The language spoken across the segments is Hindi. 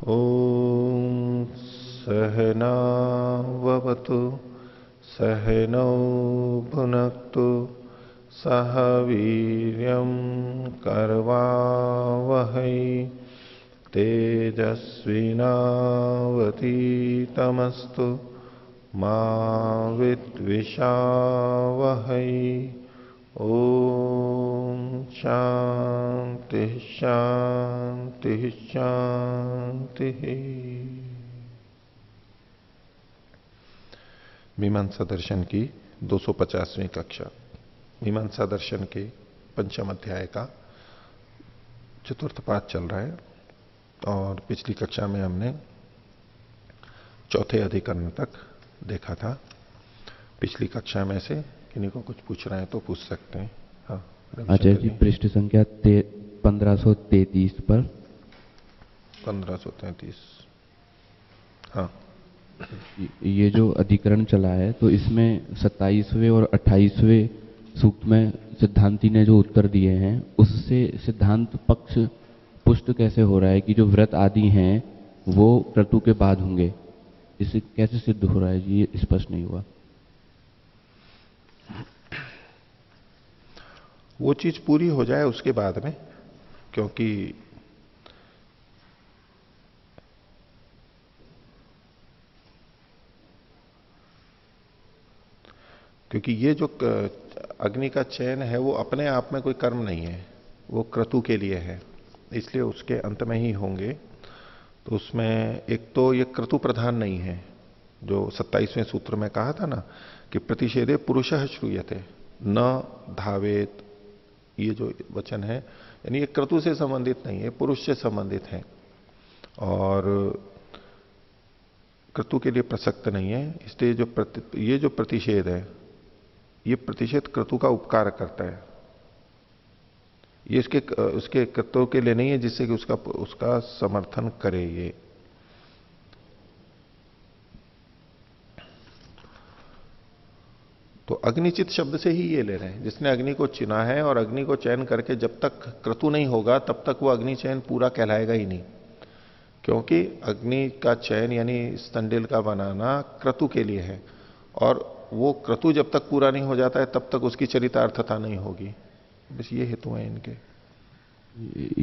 ॐ सहनाववतु सहनौ भुनक्तु सह वीर्यं करवावहै तेजस्विनावतीतमस्तु मा विद्विषावहै। ओम शांति शांति शांति। मीमांसा दर्शन की 250वीं कक्षा। मीमांसा दर्शन के पंचम अध्याय का चतुर्थ पाठ चल रहा है और पिछली कक्षा में हमने चौथे अधिकरण तक देखा था। पिछली कक्षा में से किन्हीं को कुछ पूछ रहे हैं तो पूछ सकते हैं। हाँ आचार्य जी, पृष्ठ संख्या 1533 पर 1533। हाँ, ये जो अधिकरण चला है तो इसमें 27वें और 28वें सूक्त में सिद्धांती ने जो उत्तर दिए हैं उससे सिद्धांत पक्ष पुष्ट कैसे हो रहा है कि जो व्रत आदि हैं वो क्रतु के बाद होंगे? इससे कैसे सिद्ध हो रहा है जी? ये स्पष्ट नहीं हुआ। वो चीज पूरी हो जाए उसके बाद में, क्योंकि ये जो अग्नि का चयन है वो अपने आप में कोई कर्म नहीं है, वो क्रतु के लिए है, इसलिए उसके अंत में ही होंगे। तो उसमें एक तो ये क्रतु प्रधान नहीं है, जो 27वें सूत्र में कहा था ना कि प्रतिषेधे पुरुषः श्रूयते न धावेत, ये जो वचन है यानी ये क्रतु से संबंधित नहीं है, पुरुष से संबंधित है और क्रतु के लिए प्रसक्त नहीं है। इसलिए ये जो प्रतिषेध है, ये प्रतिषेध क्रतु का उपकार करता है। ये उसके क्रतु के लिए नहीं है जिससे कि उसका समर्थन करे। ये तो अग्निचित शब्द से ही ये ले रहे हैं, जिसने अग्नि को चुना है और अग्नि को चयन करके जब तक क्रतु नहीं होगा तब तक वो अग्नि चयन पूरा कहलाएगा ही नहीं, क्योंकि अग्नि का चयन यानी स्तंडिल का बनाना क्रतु के लिए है और वो क्रतु जब तक पूरा नहीं हो जाता है तब तक उसकी चरितार्थता नहीं होगी। बस ये हेतु है इनके।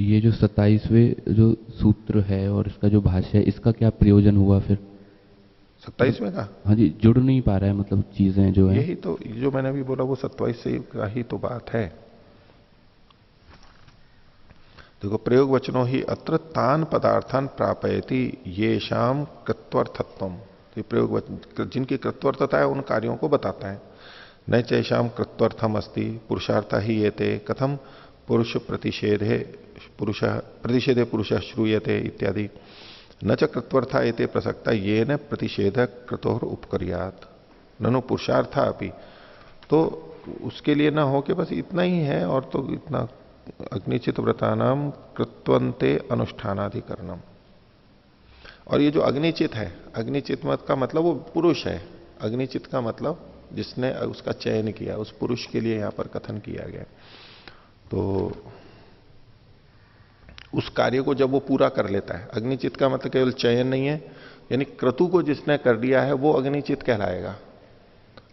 ये जो 27वें जो सूत्र है और इसका जो भाष्य है, इसका क्या प्रयोजन हुआ फिर? 27वें का? हाँ जी, जुड़ नहीं पा रहा है, मतलब चीजें जो है। यही तो जो मैंने अभी बोला वो 27 से का ही तो बात है। देखो, प्रयोग वचनों ही अत्र तान पदार्थान प्रापयति ये शाम कृत्वर्थत्वम। तो प्रयोग वचन जिनकी कृत्वर्थता है उन कार्यों को बताता है। न चैशाम कृत्वर्थम अस्ति पुरुषार्थ ही ये ते कथम पुरुष प्रतिषेधे पुरुष श्रूयते इत्यादि। न च कृत्वर्था एते प्रसक्ता ये न प्रतिषेध कृतोर उपकर्यात ननु पुरुषार्था अपि। तो उसके लिए ना हो कि बस इतना ही है और तो इतना अग्निचित व्रतानाम कृत्वंते अनुष्ठानाधिकरणम। और ये जो अग्निचित है, अग्निचित मत का मतलब वो पुरुष है। अग्निचित का मतलब जिसने उसका चयन किया, उस पुरुष के लिए यहां पर कथन किया गया। तो उस कार्य को जब वो पूरा कर लेता है, अग्निचित का मतलब केवल चयन नहीं है, यानी क्रतु को जिसने कर दिया है वो अग्निचित कहलाएगा।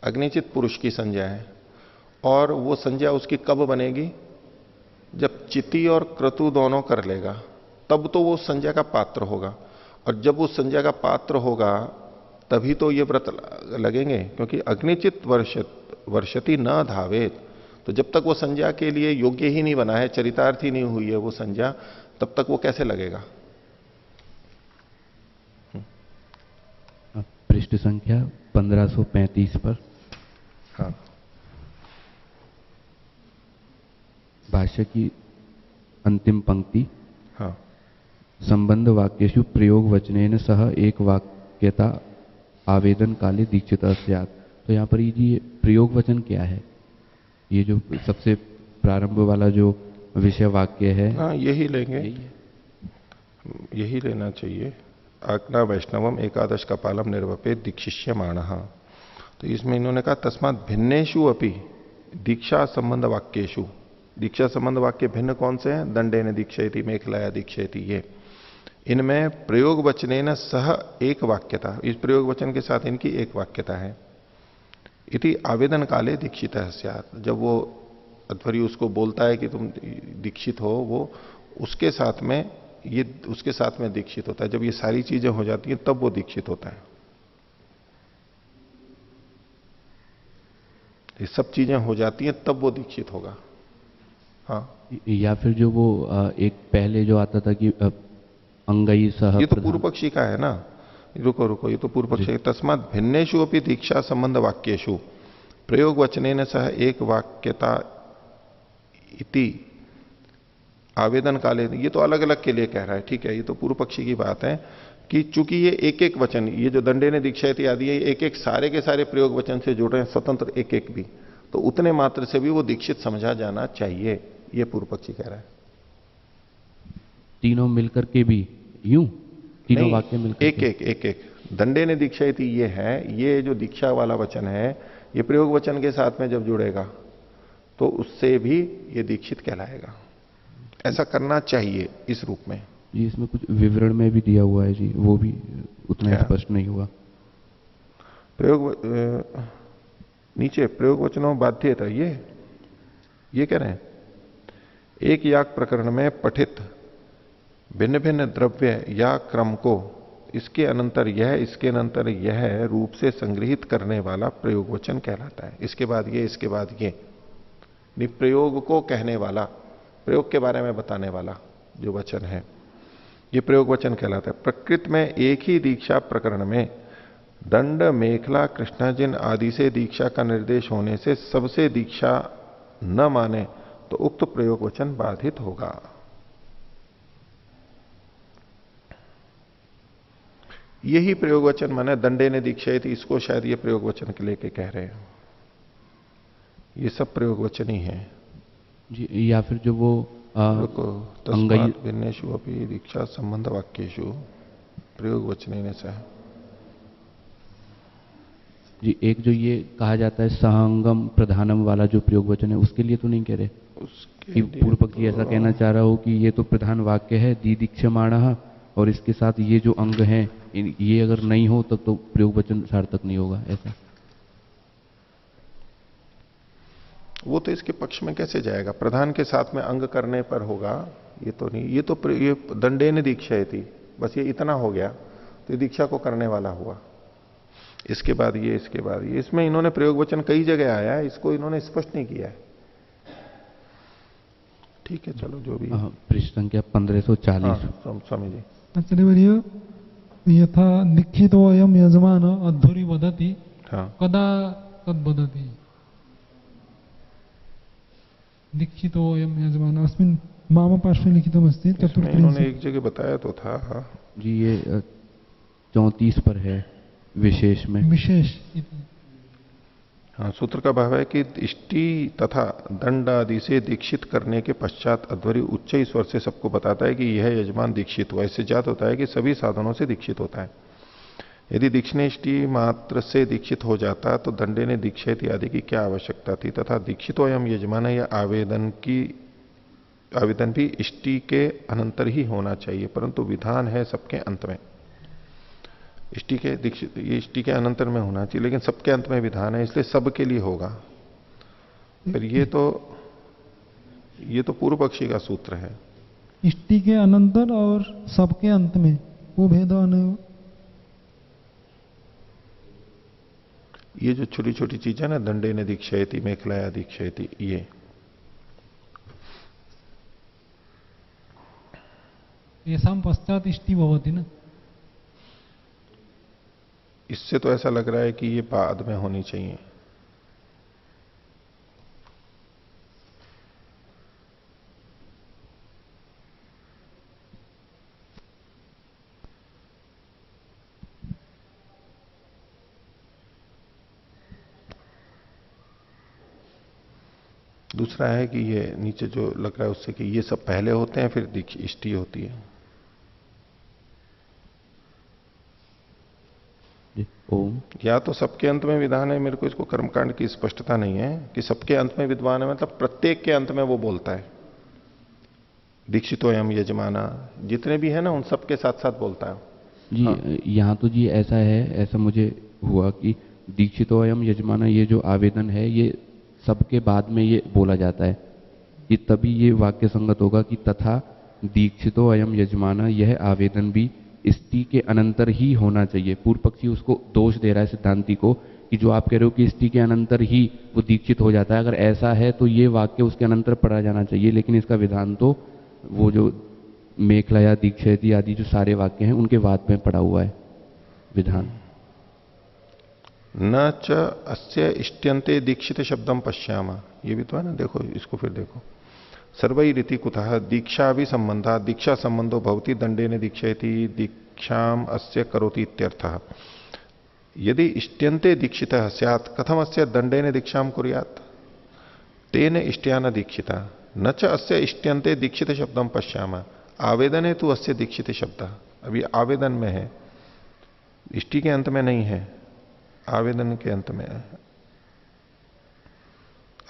अग्निचित पुरुष की संज्ञा है और वो संज्ञा उसकी कब बनेगी? जब चिति और क्रतु दोनों कर लेगा तब तो वो संज्ञा का पात्र होगा, और जब वो संज्ञा का पात्र होगा तभी तो ये व्रत लगेंगे, क्योंकि अग्निचित वर्षति न धावेत। तो जब तक वो संज्ञा के लिए योग्य ही नहीं बना है, चरितार्थ ही नहीं हुई है वो संज्ञा, तब तक वो कैसे लगेगा? पृष्ठ संख्या 1535 पर। हाँ, भाष्य की अंतिम पंक्ति। हाँ, संबंध वाक्येषु प्रयोग वचनेन सह एक वाक्यता आवेदन काले दीक्षित स्यात्। तो यहाँ पर ये प्रयोग वचन क्या है? ये जो सबसे प्रारंभ वाला जो विषय वाक्य है, हाँ, यही लेंगे, यही लेना चाहिए। आज्ञा वैष्णवम एकादश कपालम निर्वपे दीक्षिष्यमाण। तो इसमें इन्होंने कहा तस्मात् भिन्नेषु अपि दीक्षा संबंध वाक्येषु। दीक्षा संबंध वाक्य भिन्न कौन से हैं? दंडेन दीक्षेति, मेखलाया दीक्षेति, ये इनमें प्रयोग वचने न सह एक वाक्यता, इस प्रयोग वचन के साथ इनकी एक वाक्यता है। इति आवेदन काले दीक्षित स्यात्, जब वो अध्वर्यु उसको बोलता है कि तुम दीक्षित हो, वो उसके साथ में उसके साथ में दीक्षित होता है। जब ये सारी चीजें हो जाती हैं तब वो दीक्षित होता है। ये सब चीजें हो जाती हैं तब वो दीक्षित होगा। हाँ, या फिर जो वो एक पहले जो आता था कि अंगई सह ये तो पूर्व पक्षी का है ना। रुको रुको, ये तो पूर्व पक्षी है। तस्मात् भिन्नेषु अपनी दीक्षा संबंध वाक्येषु प्रयोग वचनेन सह एक वाक्यता इति आवेदन काले, ये तो अलग अलग के लिए कह रहा है, ठीक है। ये तो पूर्व पक्षी की बात है कि चूंकि ये एक एक वचन, ये जो दंडे ने दीक्षा इति आदि है, एक एक सारे के सारे प्रयोग वचन से जुड़ रहे हैं, स्वतंत्र एक एक भी, तो उतने मात्र से भी वो दीक्षित समझा जाना चाहिए, ये पूर्व पक्षी कह रहा है। तीनों मिलकर के भी यूं, तीनों वाक्य मिलकर एक दंडे ने दीक्षा इति ये है, ये जो दीक्षा वाला वचन है, ये प्रयोग वचन के साथ में जब जुड़ेगा तो उससे भी ये दीक्षित कहलाएगा। ऐसा करना चाहिए इस रूप में। जी, इसमें कुछ विवरण में भी दिया हुआ है जी, वो भी उतना स्पष्ट नहीं हुआ। नीचे प्रयोग वचनों बाध्यता, ये कह रहे हैं एक याग प्रकरण में पठित भिन्न भिन्न द्रव्य या क्रम को इसके अनंतर यह, इसके अनंतर यह रूप से संग्रहित करने वाला प्रयोग वचन कहलाता है। इसके बाद ये, इसके बाद ये, प्रयोग को कहने वाला, प्रयोग के बारे में बताने वाला जो वचन है, ये प्रयोग वचन कहलाता है। प्रकृति में एक ही दीक्षा प्रकरण में दंड, मेखला, कृष्णाजिन आदि से दीक्षा का निर्देश होने से सबसे दीक्षा न माने तो उक्त प्रयोग वचन बाधित होगा। यही प्रयोग वचन माने दंडे ने दीक्षा थी, इसको शायद ये प्रयोग वचन के लेके कह रहे हैं। ये सब प्रयोग वचन ही है जी। या फिर जो वो तस्मात् भिन्नेषु अपि दीक्षा संबंध वाक्येषु प्रयोग वचनेन सह जी। एक जो ये कहा जाता है सहंगम प्रधानम वाला जो प्रयोग वचन है, उसके लिए तो नहीं कह रहे कि पूर्व पक्षी ऐसा कहना चाह रहा हो कि ये तो प्रधान वाक्य है दी दीक्षमाणः, और इसके साथ ये जो अंग हैं ये अगर नहीं हो तब तो प्रयोग वचन सार्थक नहीं होगा, ऐसा? वो तो इसके पक्ष में कैसे जाएगा? प्रधान के साथ में अंग करने पर होगा, ये तो नहीं। ये तो ये दंडे ने दीक्षा थी, बस ये इतना हो गया तो ये दीक्षा को करने वाला हुआ। इसके बाद ये, इसके बाद ये, इसमें इन्होंने प्रयोग वचन कई जगह आया है, इसको इन्होंने स्पष्ट नहीं किया है। ठीक है, चलो जो भी। पृष्ठ संख्या 1540। स्वामी जी। आचार्यवर्य, यथा दीक्षितो अयम यजमान अध्वरी वदति कदा तद वदति? दीक्षितो अयम यजमान अस्मिन् मम पार्श्वे लिखितमस्ति चतुर्थ। इन्होंने एक जगह बताया तो था। जी, ये 34 पर है विशेष में। विशेष हाँ, सूत्र का भाव है कि इष्टि तथा दंड आदि से दीक्षित करने के पश्चात अध्वरी उच्च स्वर से सबको बताता है कि यह यजमान दीक्षित हुआ। इससे ज्ञात होता है कि सभी साधनों से दीक्षित होता है। यदि दीक्षिणेष्टि मात्र से दीक्षित हो जाता तो दंडे ने दीक्षा इत्यादि की क्या आवश्यकता थी? तथा दीक्षितो अयम यजमान, या आवेदन भी इष्टि के अनंतर ही होना चाहिए, परंतु विधान है सबके अंत में। इष्टि के दीक्षित, ये इष्टि के अनंतर में होना चाहिए, लेकिन सबके अंत में विधान है, इसलिए सबके लिए होगा। फिर ये तो पूर्व पक्षी का सूत्र है। इष्टि के अनंतर और सबके अंत में वो भेद नहीं। ये जो छोटी छोटी चीजें ना, दंडे ने दीक्षायति, मेखलाया दीक्षायति, ये साम पश्चात इष्टि भवति ना। इससे तो ऐसा लग रहा है कि ये बाद में होनी चाहिए। दूसरा है कि ये नीचे जो लग रहा है उससे कि ये सब पहले होते हैं फिर इष्टि होती है। ओम। या तो सबके अंत में विधान है, मेरे को इसको कर्मकांड की स्पष्टता नहीं है कि सबके अंत में विद्वान है, मतलब प्रत्येक के अंत में वो बोलता है। दीक्षितोयम यजमाना, जितने भी है ना उन सबके साथ साथ बोलता है। जी हाँ। यहाँ तो जी ऐसा है, ऐसा मुझे हुआ कि दीक्षितोयम यजमाना ये जो आवेदन है ये सबके बाद में ये बोला जाता है कि तभी ये वाक्य संगत होगा कि तथा दीक्षितो अयम यजमाना, यह आवेदन भी इष्टि के अनंतर ही होना चाहिए। पूर्व पक्षी उसको दोष दे रहा है सिद्धांति को कि जो आप कह रहे हो कि इष्टि के अनंतर ही वो दीक्षित हो जाता है, अगर ऐसा है तो ये वाक्य उसके अनंतर पढ़ा जाना चाहिए, लेकिन इसका विधान तो वो जो मेखला या दीक्षित आदि जो सारे वाक्य हैं उनके बाद में पड़ा हुआ है विधान। न च अस्य इष्ट्यन्ते दीक्षित शब्दम पश्यामा, ये भी तो है ना, देखो इसको फिर देखो। सर्वई रीति कुतः दीक्षा भी संबंधा, दीक्षा संबंधो भवति दंडेन दीक्षयति दीक्षाम अस्य करोति इत्यर्थः। यदि इष्ट्यन्ते दीक्षितः स्यात् कथम अस्य दंडेन दीक्षाम कुर्यात्, तेन इष्ट्यान दीक्षिता न च अस्य इष्ट्यन्ते दीक्षित शब्दम पश्यामा, आवेदन है तो अस्य दीक्षित शब्द, अभी आवेदन में है, इष्टि के अंत में नहीं है, आवेदन के अंत में है।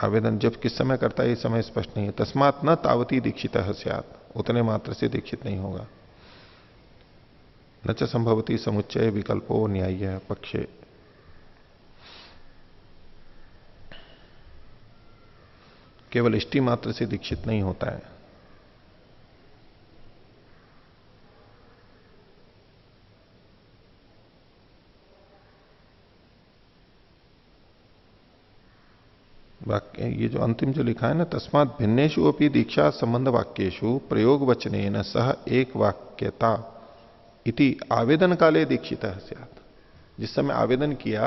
आवेदन जब किस समय करता है ये समय स्पष्ट नहीं है। तस्मात् न तावती दीक्षितः स्यात्, उतने मात्र से दीक्षित नहीं होगा। न च संभवती समुच्चय विकल्पो न्याय्य पक्षे, केवल इष्टि मात्र से दीक्षित नहीं होता है। वाक्य ये जो अंतिम जो लिखा है ना, तस्मात् भिन्नेषु अपि दीक्षा संबंध वाक्येषु प्रयोग वचनेन सह एक वाक्यता इति आवेदन काले दीक्षितः स्यात्, जिस समय आवेदन किया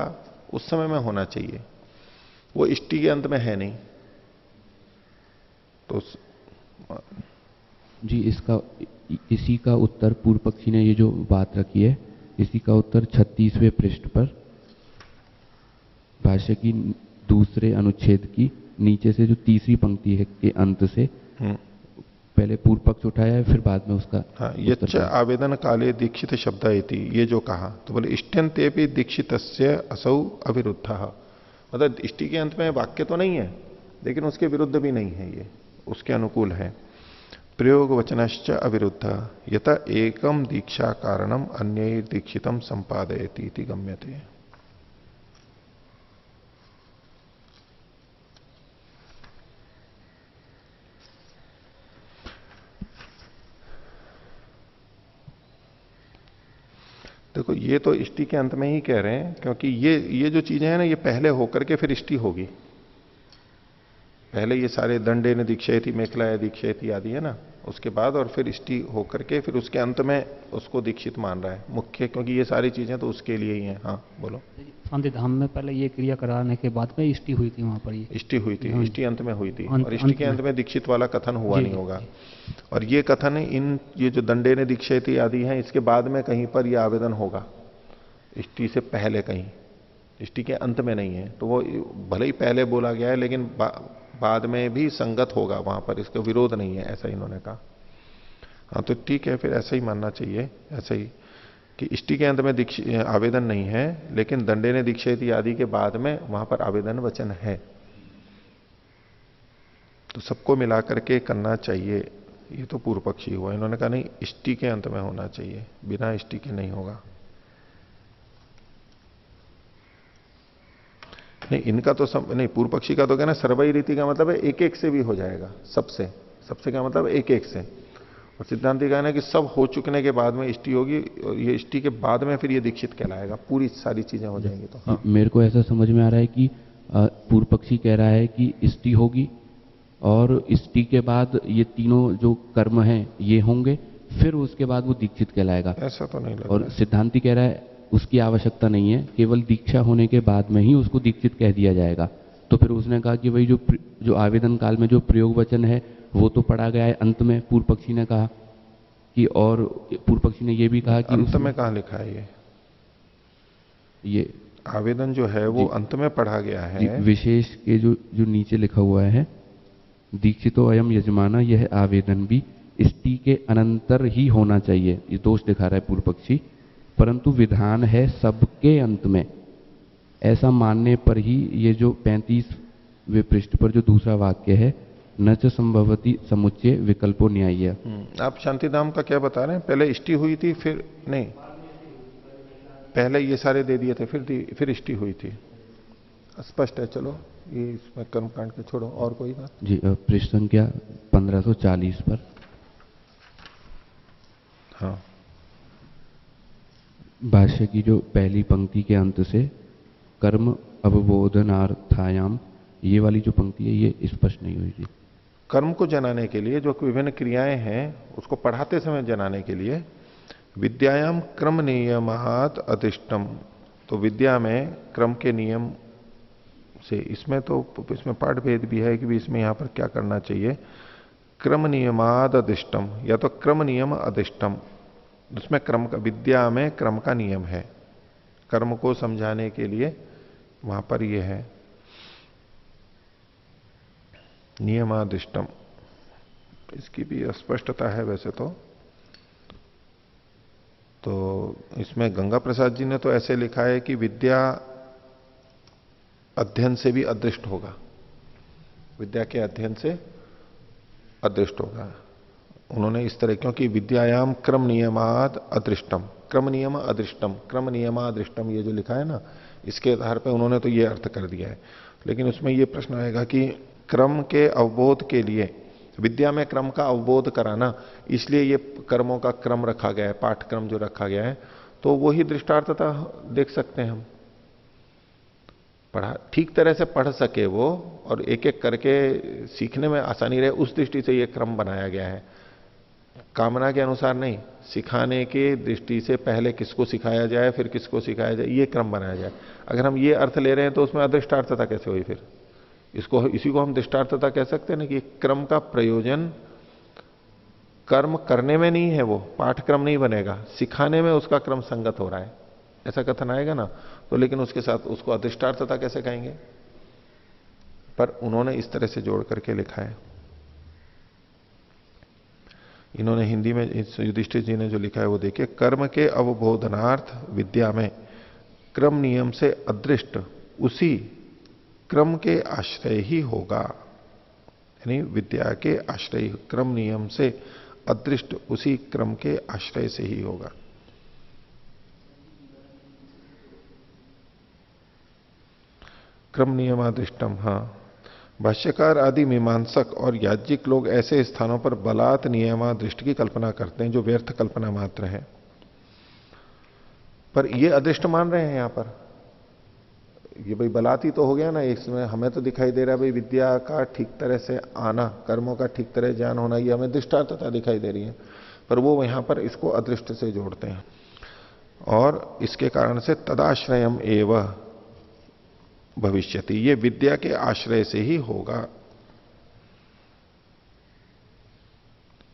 उस समय में होना चाहिए, वो इष्टि के अंत में है नहीं तो जी इसी का उत्तर पूर्व पक्षी ने ये जो बात रखी है, इसी का उत्तर 36वें पृष्ठ पर भाष्य की दूसरे अनुच्छेद की नीचे से जो तीसरी पंक्ति है के अंत से पहले पूर्व पक्ष उठाया है, फिर बाद में उसका। हाँ, यच्च आवेदन काले दीक्षित शब्द इति, ये जो कहा तो बोले इष्ट्यन्ते भी दीक्षितस्य असौ अविरुद्धः, मतलब इष्टि के अंत में वाक्य तो नहीं है लेकिन उसके विरुद्ध भी नहीं है, ये उसके अनुकूल है। प्रयोग वचनश्च अविरुद्ध यत एकम दीक्षा कारणम अन्य दीक्षितम संपादयति इति गम्यते। देखो ये तो इष्टि के अंत में ही कह रहे हैं, क्योंकि ये जो चीजें हैं ना ये पहले होकर के फिर इष्टि होगी। पहले ये सारे दंडेन दीक्षयति मेखला दीक्षयति आदि है ना, उसके बाद और फिर इष्टि होकर के फिर उसके अंत में उसको दीक्षित मान रहा है मुख्य, क्योंकि ये सारी चीजें तो उसके लिए ही हैं। हाँ बोलो। शांति धाम में पहले ये क्रिया कराने के बाद में इष्टि हुई थी, वहां पर ये इष्टि हुई थी, इष्टि अंत में हुई थी, और इष्टि के अंत में दीक्षित वाला कथन हुआ नहीं होगा। और ये कथन इन ये जो दंडेन दीक्षयति आदि हैं इसके बाद में कहीं पर यह आवेदन होगा, इष्टि से पहले कहीं, इष्टि के अंत में नहीं है। तो वो भले ही पहले बोला गया है लेकिन बाद में भी संगत होगा वहां पर, इसका विरोध नहीं है, ऐसा इन्होंने कहा। हाँ तो ठीक है, फिर ऐसा ही मानना चाहिए, ऐसा ही कि इष्टि के अंत में आवेदन नहीं है लेकिन दंडेन दीक्षयति आदि के बाद में वहां पर आवेदन वचन है, तो सबको मिला करके करना चाहिए। ये तो पूर्व पक्षी हुआ, इन्होंने कहा नहीं इष्टि के अंत में होना चाहिए, बिना इष्टि के नहीं होगा। नहीं इनका तो नहीं, पूर्व पक्षी का तो कहना सर्वई रीति का मतलब है एक एक से भी हो जाएगा, सबसे सबसे का मतलब एक एक से, और सिद्धांति कहना है कि सब हो चुकने के बाद में इष्टि होगी, और ये इष्टि के बाद में फिर ये दीक्षित कहलाएगा, पूरी सारी चीजें हो जाएंगी। तो हाँ। मेरे को ऐसा समझ में आ रहा है कि पूर्व पक्षी कह रहा है कि इष्टि होगी और इष्टि के बाद ये तीनों जो कर्म हैं ये होंगे, फिर उसके बाद वो दीक्षित कहलाएगा। ऐसा तो नहीं लगता। और सिद्धांति कह रहा है उसकी आवश्यकता नहीं है, केवल दीक्षा होने के बाद में ही उसको दीक्षित कह दिया जाएगा। तो फिर उसने कहा कि भाई जो आवेदन काल में जो प्रयोग वचन है वो तो पढ़ा गया है अंत में, पूर्व पक्षी ने कहा कि, और पूर्व पक्षी ने ये भी कहा कि अंत में कहाँ लिखा है ये आवेदन जो है वो अंत में पढ़ा गया है। विशेष के जो नीचे लिखा हुआ है दीक्षितो अयम यजमाना, यह आवेदन भी इष्टि के अनंतर ही होना चाहिए, ये दोष दिखा रहा है पूर्व पक्षी, परंतु विधान है सबके अंत में। ऐसा मानने पर ही ये जो 35वें पृष्ठ पर जो दूसरा वाक्य है न च संभवती समुच्चय विकल्पो न्याय्य। आप शांतिधाम का क्या बता रहे हैं? पहले इष्टि हुई थी, फिर नहीं, पहले ये सारे दे दिए थे, फिर इष्टि हुई थी। स्पष्ट है। चलो ये इसमें कर्मकांड के छोड़ो, और कोई बात? जी, पृष्ठ संख्या 1540 पर। हाँ, भाष्य की जो पहली पंक्ति के अंत से कर्म अवबोधनार्थायाम, ये वाली जो पंक्ति है ये स्पष्ट नहीं हुई थी। कर्म को जनाने के लिए जो विभिन्न क्रियाएं हैं उसको पढ़ाते समय जनाने के लिए विद्यायाम क्रम नियमात अधिष्टम, तो विद्या में क्रम के नियम से, इसमें पाठ भेद भी है कि भी इसमें यहां पर क्या करना चाहिए। क्रम नियमाद अधिष्टम, या तो क्रम नियम अधिष्टम, उसमें क्रम का, विद्या में क्रम का नियम है, कर्म को समझाने के लिए वहां पर यह है नियमादिष्टम। इसकी भी अस्पष्टता है वैसे तो इसमें गंगा प्रसाद जी ने तो ऐसे लिखा है कि विद्या अध्ययन से भी अदृष्ट होगा, विद्या के अध्ययन से अदृष्ट होगा। उन्होंने इस तरह, क्योंकि विद्यायाम क्रम नियमाद अदृष्टम, क्रम नियम अदृष्टम, क्रम नियमादृष्टम, ये जो लिखा है ना, इसके आधार पर उन्होंने तो ये अर्थ कर दिया है। लेकिन उसमें ये प्रश्न आएगा कि क्रम के अवबोध के लिए, विद्या में क्रम का अवबोध कराना, इसलिए ये कर्मों का क्रम रखा गया है, पाठक्रम जो रखा गया है, तो वही दृष्टार्थता देख सकते हैं हम। पढ़ा ठीक तरह से पढ़ सके वो, और एक एक करके सीखने में आसानी रहे, उस दृष्टि से ये क्रम बनाया गया है, कामना के अनुसार नहीं। सिखाने की दृष्टि से पहले किसको सिखाया जाए, फिर किसको सिखाया जाए, ये क्रम बनाया जाए। अगर हम ये अर्थ ले रहे हैं तो उसमें अदृष्टार्थता कैसे हुई? फिर इसी को हम दृष्टार्थता कह सकते हैं ना, कि क्रम का प्रयोजन कर्म करने में नहीं है, वो पाठक्रम नहीं बनेगा, सिखाने में उसका क्रम संगत हो रहा है, ऐसा कथन आएगा ना। तो लेकिन उसके साथ उसको अधिष्ठार्थता कैसे कहेंगे? पर उन्होंने इस तरह से जोड़ करके लिखा है। इन्होंने हिंदी में, युधिष्ठिर जी ने जो लिखा है वो देखिए, कर्म के अवबोधनार्थ विद्या में क्रम नियम से अदृष्ट उसी क्रम के आश्रय ही होगा, यानी विद्या के आश्रय, क्रम नियम से अदृष्ट उसी क्रम के आश्रय से ही होगा। क्रम नियमादृष्टम, हाँ। भाष्यकार आदि मीमांसक और याज्ञिक लोग ऐसे स्थानों पर बलात् नियमादृष्ट की कल्पना करते हैं जो व्यर्थ कल्पना मात्र है। पर ये अदृष्ट मान रहे हैं यहां पर, ये भाई बलात् ही तो हो गया ना, इसमें हमें तो दिखाई दे रहा है भाई विद्या का ठीक तरह से आना, कर्मों का ठीक तरह ज्ञान होना, ये हमें दृष्टार्थता दिखाई दे रही है, पर वो यहां पर इसको अदृष्ट से जोड़ते हैं। और इसके कारण से तदाश्रयम एव भविष्यति, ये विद्या के आश्रय से ही होगा।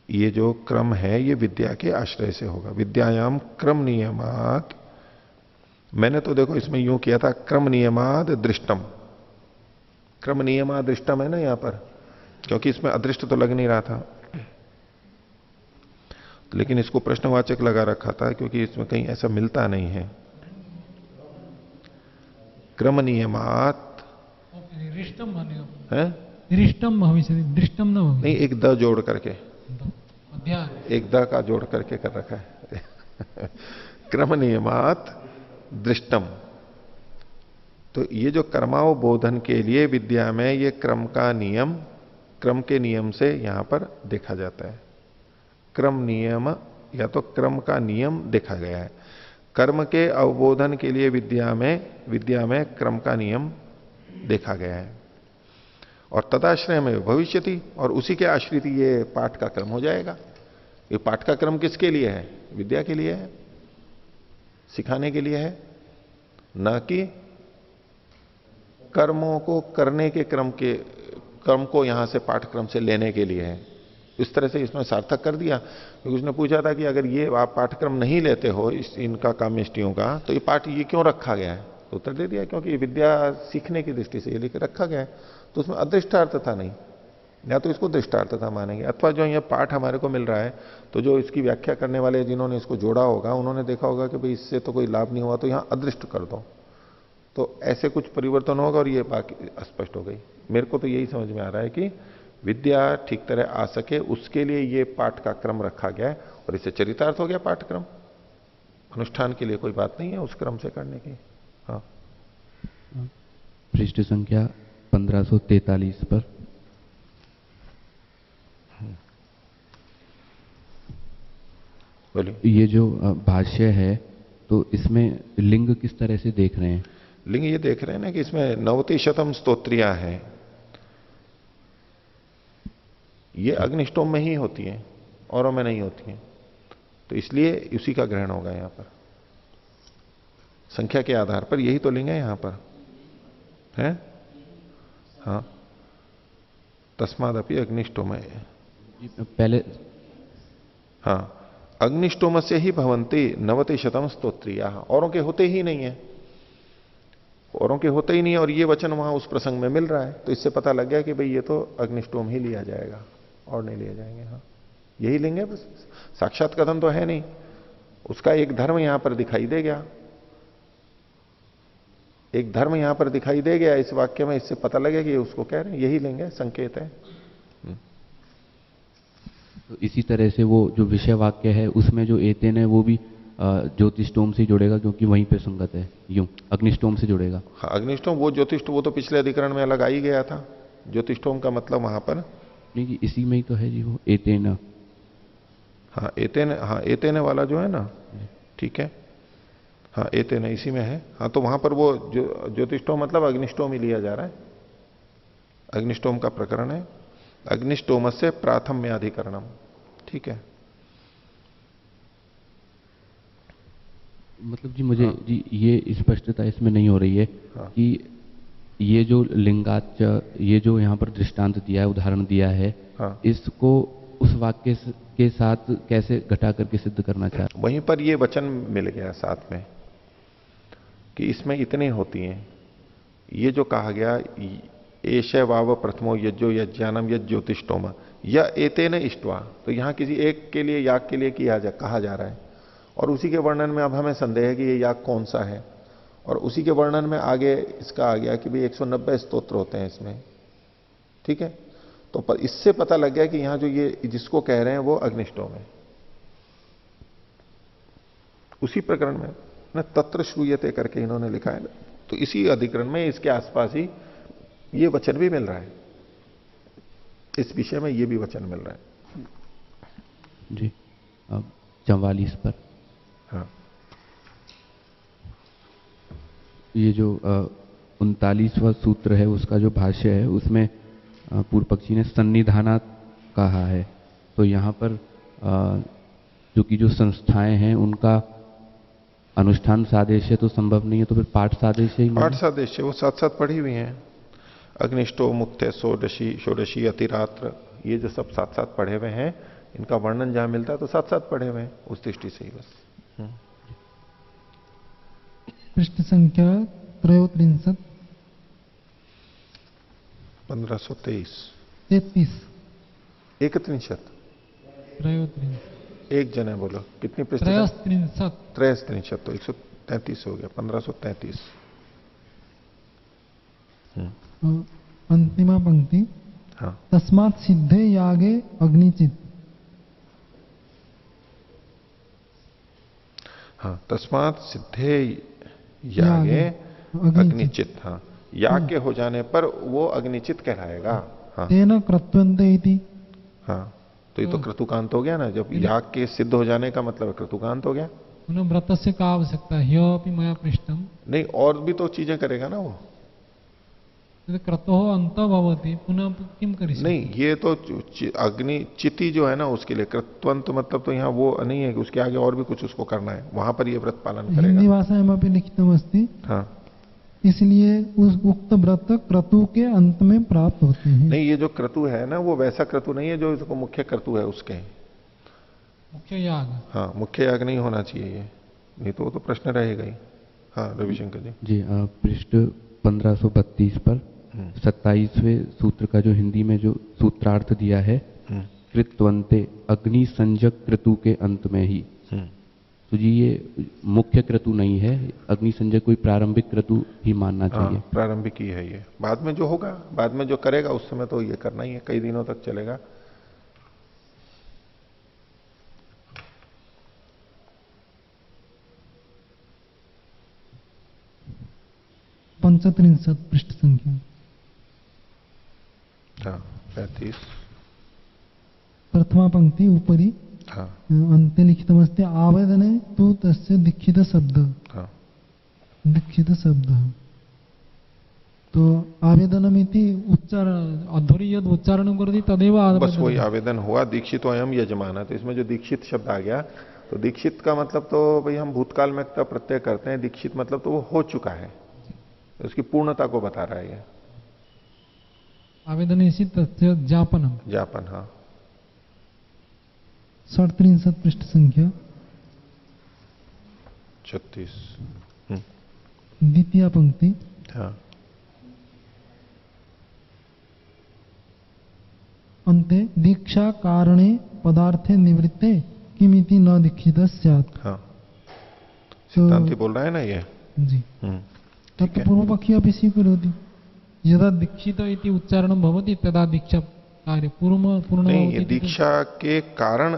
ये जो क्रम है ये विद्या के आश्रय से होगा। विद्यायाम क्रम नियमात, मैंने तो देखो इसमें यूं किया था, क्रम नियमाद दृष्टम, क्रम नियमाद दृष्टम है ना यहां पर, क्योंकि इसमें अदृष्ट तो लग नहीं रहा था, लेकिन इसको प्रश्नवाचक लगा रखा था क्योंकि इसमें कहीं ऐसा मिलता नहीं है। क्रम नियमात है, रिष्टम भविष्य, दृष्टम न भविष्य, नहीं, एक द जोड़ करके, अध्याय एक द का जोड़ करके कर रखा है। क्रम नियमात दृष्टम, तो ये जो कर्मावबोधन के लिए विद्या में ये क्रम का नियम, क्रम के नियम से यहां पर देखा जाता है। क्रम नियम, या तो क्रम का नियम देखा गया है। कर्म के अवबोधन के लिए विद्या में क्रम का नियम देखा गया है। और तदाश्रय में भविष्यति, और उसी के आश्रित ये पाठ का क्रम हो जाएगा। ये पाठ का क्रम किसके लिए है? विद्या के लिए है, सिखाने के लिए है, न कि कर्मों को करने के क्रम को यहां से पाठक्रम से लेने के लिए है। इस तरह से इसमें सार्थक कर दिया, क्योंकि उसने पूछा था कि अगर ये आप पाठक्रम नहीं लेते हो इनका काम्यष्टियों का, तो ये पाठ ये क्यों रखा गया है? तो उत्तर दे दिया, क्योंकि विद्या सीखने की दृष्टि से ये लेकर रखा गया है, तो उसमें अदृष्टार्थता नहीं, या तो इसको दृष्टार्थता मानेंगे, अथवा जो ये पाठ हमारे को मिल रहा है, तो जो इसकी व्याख्या करने वाले जिन्होंने इसको जोड़ा होगा उन्होंने देखा होगा कि भाई इससे तो कोई लाभ नहीं हुआ, तो यहां अदृष्ट कर दो, तो ऐसे कुछ परिवर्तन होगा और ये बाकी स्पष्ट हो गई। मेरे को तो यही समझ में आ रहा है कि विद्या ठीक तरह आ सके उसके लिए ये पाठ का क्रम रखा गया है, और इससे चरितार्थ हो गया पाठक्रम। अनुष्ठान के लिए कोई बात नहीं है उस क्रम से करने की। हाँ, पृष्ठ संख्या 1543 पर। बोलिए। ये जो भाष्य है तो इसमें लिंग किस तरह से देख रहे हैं? लिंग ये देख रहे हैं ना कि इसमें 90 स्तोत्रियां हैं, ये अग्निष्टोम में ही होती हैं, औरों में नहीं होती हैं, तो इसलिए उसी का ग्रहण होगा यहां पर संख्या के आधार पर। यही तो लिंग है यहां पर है। हाँ, तस्मादपि अग्निष्टोम पहले। हाँ, अग्निष्टोम से ही भवंती 90 स्तोत्रिया, औरों के होते ही नहीं है, औरों के होते ही नहीं है, और ये वचन वहां उस प्रसंग में मिल रहा है, तो इससे पता लग गया कि भाई ये तो अग्निष्टोम ही लिया जाएगा और नहीं लिया जाएंगे। हाँ, यही लिंग है, बस साक्षात कथन तो है नहीं, उसका एक धर्म यहां पर दिखाई दे गया, एक धर्म यहां पर दिखाई दे गया इस वाक्य में, इससे पता लगे कि ये उसको कह रहे हैं, यही लिंग है, संकेत है। तो इसी तरह से वो जो विषय वाक्य है उसमें जो एतेन है वो भी ज्योतिष्टोम से जुड़ेगा, क्योंकि वहीं पे संगत है, यूं अग्निष्टोम से जुड़ेगा। हाँ, अग्निष्टोम वो ज्योतिष्टोम वो तो पिछले अधिकरण में अलग आ ही गया था। ज्योतिष्टोम का मतलब वहां पर नहीं कि इसी में ही तो है जी वो एतेन। हाँ, एतेन, हाँ एतेन वाला जो है ना, ठीक है, हाँ एतेन इसी में है। हाँ, तो वहां पर वो ज्योतिष्टोम मतलब अग्निष्टोम ही लिया जा रहा है, अग्निष्टोम का प्रकरण है, अग्निष्टोम से प्राथम्य अधिकरणम, ठीक है। मतलब जी मुझे जी ये स्पष्टता इसमें नहीं हो रही है कि ये जो लिंगाच, ये जो यहाँ पर दृष्टांत दिया है, उदाहरण दिया है, इसको उस वाक्य के साथ कैसे घटा करके सिद्ध करना चाह रहे? वहीं पर ये वचन मिल गया साथ में कि इसमें इतने होती हैं। ये जो कहा गया एश वाव प्रथमो यज्ञो यज्ञानम यज्ञ ज्योतिष्टोम या एतेन इष्ट्वा, तो यहां किसी एक के लिए याग के लिए कहा जा रहा है, और उसी के वर्णन में अब हमें संदेह है कि ये याग कौन सा है, और उसी के वर्णन में आगे इसका आ गया कि भाई 190 स्तोत्र होते हैं इसमें, ठीक है। तो पर इससे पता लग गया कि यहां जो ये जिसको कह रहे हैं वो अग्निष्टोम है। उसी प्रकरण में ना तत्र श्रूयते करके इन्होंने लिखा है ना, तो इसी अधिकरण में इसके आसपास ही ये वचन भी मिल रहा है, इस विषय में ये भी वचन मिल रहा है जी। अब 44 पर। हाँ, ये जो 39वां सूत्र है उसका जो भाष्य है उसमें पूर्व पक्षी ने सन्निधानात कहा है, तो यहाँ पर जो कि जो संस्थाएं हैं उनका अनुष्ठान सादेश तो संभव नहीं है, तो फिर पाठ सादेश ही पाठ सादेश वो साथ साथ पढ़ी हुई हैं। अग्निष्टो मुक्त षोडशी अतिरात्र, ये जो सब साथ साथ पढ़े हुए हैं, इनका वर्णन जहां मिलता है तो साथ साथ पढ़े हुए हैं, उस दृष्टि से ही बस। पृष्ठ संख्या 33 1523 33 एक जन है, बोलो कितनी पृष्ठ? 33 तो 133 हो गया, 1533। अंतिमा पंक्ति। हाँ, तस्मात् सिद्धे यागे अग्निचित। हाँ, तस्मात् सिद्धे यागे अग्निचित। हाँ, याग के हो जाने पर वो अग्निचित कहलाएगा। हाँ, तेन क्रत्वन्ते इति। हाँ, तो ये तो क्रतुकांत हो गया ना, जब याग के सिद्ध हो जाने का मतलब क्रतुकांत हो गया। पुनः व्रतस्य का आवश्यकता है, ह्योपि मया पृष्टम। नहीं, और भी तो चीजें करेगा ना वो। क्रतो अंत भवति पुनः किम करिष्यति। नहीं, ये तो अग्नि चिति जो है ना उसके लिए कृत्वंत मतलब तो यहाँ वो नहीं है कि उसके आगे और भी कुछ उसको करना है, वहां पर ये व्रत पालन करेगा। हिंदी भाषा में भी लिखितमस्ति। हाँ, इसलिए उस उक्त व्रत क्रतु के अंत में प्राप्त होते हैं। नहीं, ये जो क्रतु है ना वो वैसा क्रतु नहीं है जो इसको मुख्य क्रतु है उसके, मुख्य याग। हाँ, मुख्य याग नहीं होना चाहिए ये, नहीं तो वो तो प्रश्न रहेगा ही। हाँ, रविशंकर जी। जी, पृष्ठ 1532 पर 27वें सूत्र का जो हिंदी में जो सूत्रार्थ दिया है, कृत्वंते अग्नि संजक क्रतु के अंत में ही। तो जी ये मुख्य क्रतु नहीं है, अग्नि संजय कोई प्रारंभिक क्रतु ही मानना चाहिए। प्रारंभिक ही है ये, बाद में जो होगा, बाद में जो करेगा उस समय तो ये करना ही है, कई दिनों तक चलेगा। पंचत्रिंशत् पृष्ठ संख्या। हाँ 35। प्रथमा पंक्ति उपरि हाँ अन्ते लिखितमस्ति आवेदने तु तस्य दीक्षित शब्द। हाँ दीक्षित शब्द तो आवेदनमिति उच्चारण अध्वरि यद उच्चारण करोति तदेव बस वही आवेदन हुआ, दीक्षित अयम यजमान। तो इसमें जो दीक्षित शब्द आ गया, तो दीक्षित का मतलब तो भाई हम भूतकाल में तब प्रत्यय करते हैं, दीक्षित मतलब तो वो हो चुका है, उसकी पूर्णता को बता रहा है ये। आवेदन इसी तथ्य ज्ञापनम ज्ञापन। हाँ 37 पृष्ठ संख्या 36। द्वितीय पंक्ति। हाँ अन्ते दीक्षा कारणे पदार्थे निवृत्ते किमिति न दीक्षित स्यात्। हाँ सिद्धांति बोल रहा है ना ये जी। तत् पूर्वपक्षी अपि स्वीकरोति यदा दीक्षित इति उच्चारणं भवति तदा दीक्षा कार्य पूर्ण नहीं, ये दीक्षा के कारण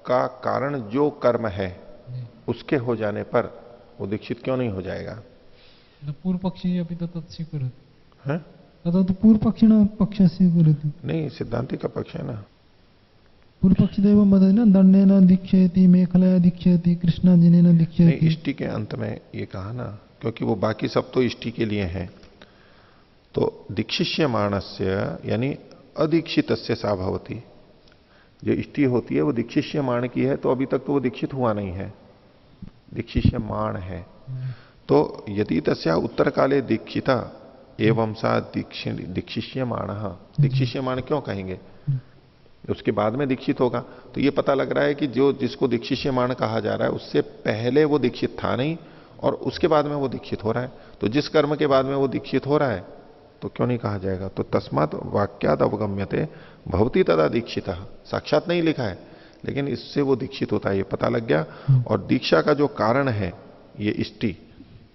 का कारण जो कर्म है उसके हो जाने पर वो दीक्षित क्यों नहीं हो जाएगा? पूर्व पक्षी अभी तो तत् स्वीकरोति है तथा तो पूर्व पक्षिण पक्ष स्वीकरोति। नहीं, सिद्धांति का पक्ष है ना। पूर्व पक्षी देव मदन दंडेन दीक्षयति मेखलया दीक्षयति कृष्णाजिनेन दीक्षयति। इष्टि के अंत में ये कहा ना, क्योंकि वो बाकी सब तो इष्टि के लिए हैं। तो दीक्षिष्यमाणस्य यानी अदीक्षितस्य सा भवति, जो इष्टि होती है वो दीक्षिष्यमाण की है, तो अभी तक तो वो दीक्षित हुआ नहीं है, दीक्षिष्यमाण है। तो यदि तस्या उत्तर काले दीक्षिता एवं सा दीक्षिष्यमाण, दीक्षिष्यमाण क्यों कहेंगे, उसके बाद में दीक्षित होगा। तो ये पता लग रहा है कि जो जिसको दीक्षिष्यमाण कहा जा रहा है उससे पहले वो दीक्षित था नहीं और उसके बाद में वो दीक्षित हो रहा है। तो जिस कर्म के बाद में वो दीक्षित हो रहा है तो क्यों नहीं कहा जाएगा? तो तस्मात् वाक्याद अवगम्यते भवति तदा दीक्षित, साक्षात नहीं लिखा है लेकिन इससे वो दीक्षित होता है, ये पता लग गया। और दीक्षा का जो कारण है ये इष्टि,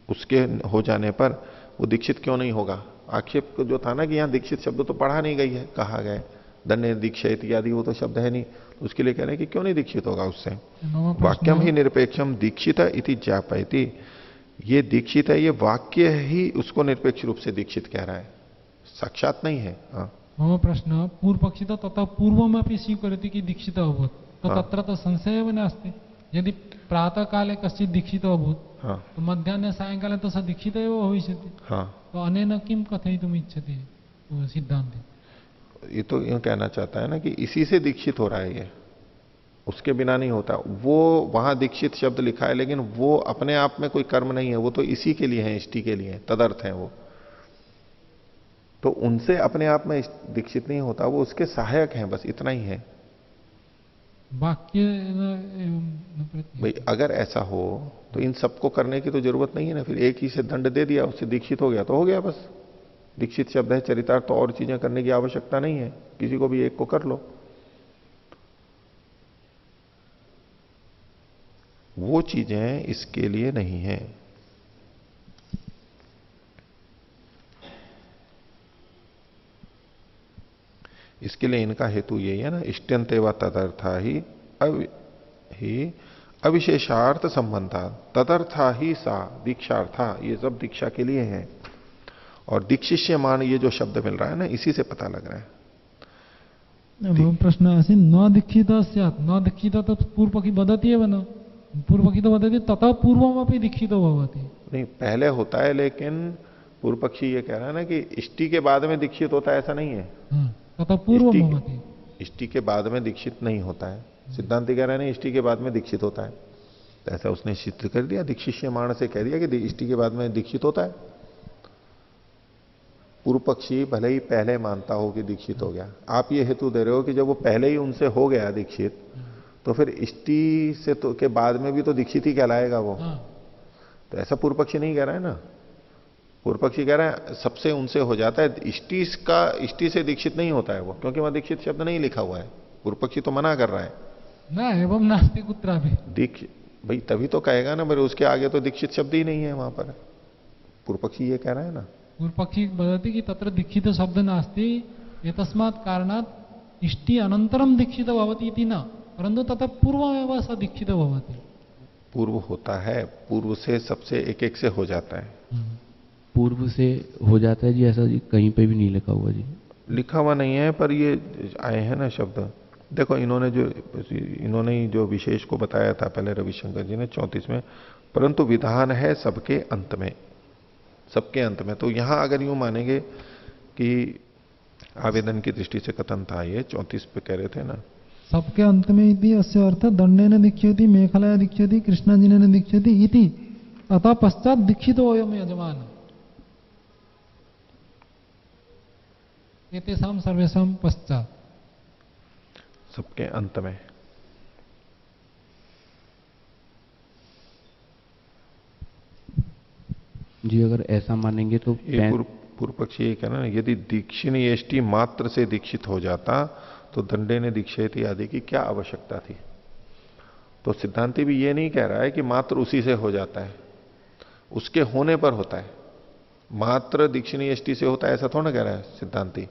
उसके हो जाने पर वो दीक्षित क्यों नहीं होगा? आक्षेप जो था ना कि यहाँ दीक्षित शब्द तो पढ़ा नहीं गई है, कहा गया दंड दीक्षा इत्यादि, वो तो शब्द है नहीं, तो उसके लिए कह रहे हैं कि क्यों नहीं दीक्षित होगा उससे। वाक्यम ही निरपेक्षम दीक्षित इति ज्ञापयति, ये दीक्षित है, ये वाक्य ही उसको निरपेक्ष रूप से दीक्षित कह रहा है, साक्षात नहीं है। मम प्रश्न पूर्व पक्षी तो तथा पूर्वमपि स्वीकरोति कि दीक्षित अभूत्, तो तत्र तो संशय एव नास्ति। यदि प्रातः काले कश्चित् दीक्षित अभूत् तो मध्याह्ने सायंकाले तो स दीक्षित एव भविष्यति। तो अनेन किं कथयितुम् इच्छति सिद्धान्ते? ये तो यूं कहना चाहता है ना कि इसी से दीक्षित हो रहा है, ये उसके बिना नहीं होता। वो वहां दीक्षित शब्द लिखा है लेकिन वो अपने आप में कोई कर्म नहीं है, वो तो इसी के लिए है, इष्टि के लिए है, तदर्थ है वो। तो उनसे अपने आप में दीक्षित नहीं होता, वो उसके सहायक हैं, बस इतना ही है। वाक्य भाई अगर ऐसा हो तो इन सबको करने की तो जरूरत नहीं है ना, फिर एक ही से दंड दे दिया, उससे दीक्षित हो गया तो हो गया बस। दीक्षित शब्द है चरितार्थ, तो और चीजें करने की आवश्यकता नहीं है, किसी को भी एक को कर लो। वो चीजें इसके लिए नहीं है। इसके लिए इनका हेतु यही है ना, इष्टंते व तदर्था ही अविशेषार्थ संबंधा, तदर्था ही सा दीक्षार्था, ये सब दीक्षा के लिए है। और दीक्षिष्यमान ये जो शब्द मिल रहा है ना, इसी से पता लग रहा है। प्रश्न आसीत् न दीक्षित स्यात्, न दीक्षित तो पूर्वपक्षी वदति एव न, पूर्वपक्षी तो वदति ततः पूर्वमपि दीक्षितो भवति। नहीं, पहले होता है, लेकिन पूर्व पक्षी ये कह रहा है ना कि इष्टि के बाद में दीक्षित होता है, ऐसा नहीं है। ततः पूर्व भवति, इष्टि के बाद में दीक्षित नहीं होता है। सिद्धांत कह रहे हैं इष्टि के बाद में दीक्षित होता है, तो ऐसा उसने सिद्ध कर दिया, दीक्षिष्यमाण से कह दिया कि इष्टि के बाद में दीक्षित होता है। पूर्व पक्षी भले ही पहले मानता हो कि दीक्षित हो गया, आप ये हेतु दे रहे हो कि जब वो पहले ही उनसे हो गया दीक्षित, तो फिर इष्टि से तो के बाद में भी तो दीक्षित ही कहलाएगा वो। तो ऐसा पूर्व पक्षी नहीं कह रहा है ना। पूर्व पक्षी कह रहा है सबसे उनसे हो जाता है, इष्टि से दीक्षित नहीं होता है वो, क्योंकि वहां दीक्षित शब्द नहीं लिखा हुआ है। पूर्व पक्षी तो मना कर रहा है ना एवं नास्ति कुत्रापि। भाई तभी तो कहेगा ना, मेरे उसके आगे तो दीक्षित शब्द ही नहीं है वहां पर। पूर्व पक्षी ये कह रहा है ना। पूर्व पक्षी वदति कि तत्र दीक्षित शब्द नास्ति एतस्मात् कारणात् इष्टि अनंतरम दीक्षित भवति इति न, परंतु ततः पूर्वमेव स दीक्षित भवति। पूर्व होता है, पूर्व से सबसे एक एक से हो जाता है। पूर्व से हो जाता है जी, ऐसा जी कहीं पे भी नहीं लिखा हुआ जी। लिखा हुआ नहीं है, पर ये आए हैं ना शब्द। देखो इन्होंने ही जो विशेष को बताया था पहले रविशंकर जी ने 34 में, परंतु विधान है सबके अंत में, सबके अंत में। तो यहां अगर यूं मानेंगे कि आवेदन की दृष्टि से कथन था ये 34 पे कह रहे थे ना, सबके अंत में इति अस्य अर्थ दंडेन दीक्ष्यति मेखलाया दीक्ष्यति कृष्णाजिनेन दीक्ष्यति इति अतः पश्चात दीक्षितो अयम यजमान एतेषां सर्वेषां पश्चात। सबके अंत में। जी अगर ऐसा मानेंगे तो पूर्व पक्षी ये कहना, यदि दीक्षिणी एष्टि मात्र से दीक्षित हो जाता तो दंडे ने दीक्षित आदि की क्या आवश्यकता थी। तो सिद्धांति भी ये नहीं कह रहा है कि मात्र उसी से हो जाता है, उसके होने पर होता है। मात्र दीक्षिणी एष्टि से होता है ऐसा थोड़ा कह रहा है सिद्धांति।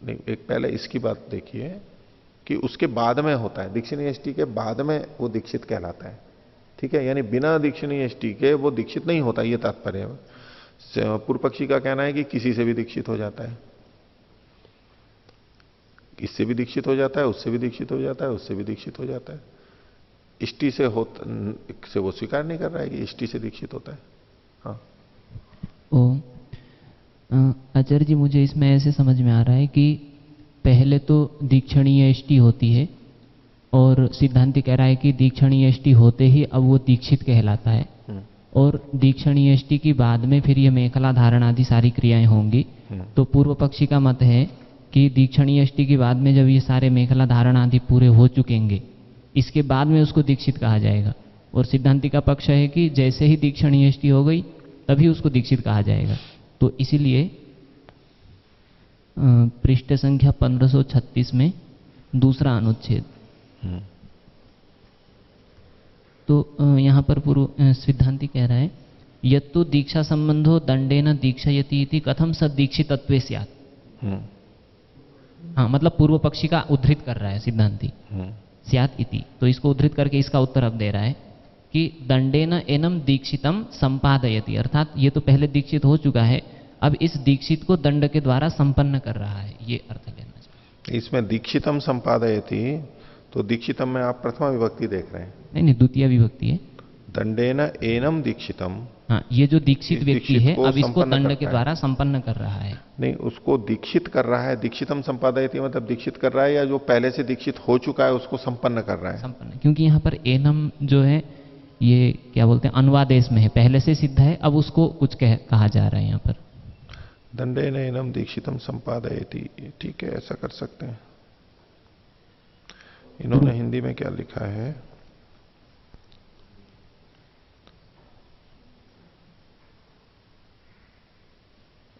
नहीं, एक पहले इसकी बात देखिए कि उसके बाद में होता है, दीक्षिणी एष्टि के बाद में वो दीक्षित कहलाता है। ठीक है, यानी बिना दीक्षिणी एष्टि के वो दीक्षित नहीं होता, ये तात्पर्य है। पूर्व पक्षी का कहना है कि किसी से भी दीक्षित हो जाता है, इससे भी दीक्षित हो जाता है, उससे भी दीक्षित हो जाता है, उससे भी दीक्षित हो जाता है। इष्टि से वो स्वीकार नहीं कर रहा है कि इष्टि से दीक्षित होता है। हाँ आचार्य जी, मुझे इसमें ऐसे समझ में आ रहा है कि पहले तो दीक्षणीय इष्टि होती है और सिद्धांति कह रहा है कि दीक्षणीय इष्टि होते ही अब वो दीक्षित कहलाता है, और दीक्षणीय इष्टि की बाद में फिर ये मेखला धारण आदि सारी क्रियाएं होंगी। तो पूर्व पक्षी का मत है कि दीक्षणीय इष्टि के बाद में जब ये सारे मेखला धारण आदि पूरे हो चुकेंगे इसके बाद में उसको दीक्षित कहा जाएगा, और सिद्धांति का पक्ष है कि जैसे ही दीक्षणीय इष्टि हो गई तभी उसको दीक्षित कहा जाएगा। तो इसीलिए पृष्ठ संख्या 1536 में दूसरा अनुच्छेद, तो यहाँ पर पूर्व सिद्धांति कह रहा है यत्तु दीक्षा संबंधो दंडेन दीक्षयति इति कथम सदीक्षितत्वे स्यात्। हाँ, मतलब पूर्व पक्षी का उद्धृत कर रहा है सिद्धांति, स्यात् इति। तो इसको उद्धृत करके इसका उत्तर अब दे रहा है कि दंडेन एनम दीक्षितम संपादयति, अर्थात ये तो पहले दीक्षित हो चुका है, अब इस दीक्षित को दंड के द्वारा संपन्न कर रहा है, ये अर्थ लेना चाहिए। इसमें दीक्षितम संपादयति, तो दीक्षितम में आप प्रथमा विभक्ति देख रहे हैं? नहीं, द्वितीय विभक्ति है। दंडेन एनम दीक्षितम, हाँ, ये जो दीक्षित व्यक्ति है अब इसको दंड के द्वारा संपन्न कर रहा है। नहीं, उसको दीक्षित कर रहा है। दीक्षितम संपादयति मतलब दीक्षित कर रहा है, या जो पहले से दीक्षित हो चुका है उसको संपन्न कर रहा है? संपन्न, क्योंकि यहाँ पर एनम जो है ये क्या बोलते हैं अनुवादेश में है, पहले से सिद्ध है, अब उसको कुछ कहा जा रहा है यहाँ पर। दंडेन एनम दीक्षितम संपादयति, ठीक है, ऐसा कर सकते हैं। इन्होंने हिंदी में क्या लिखा है?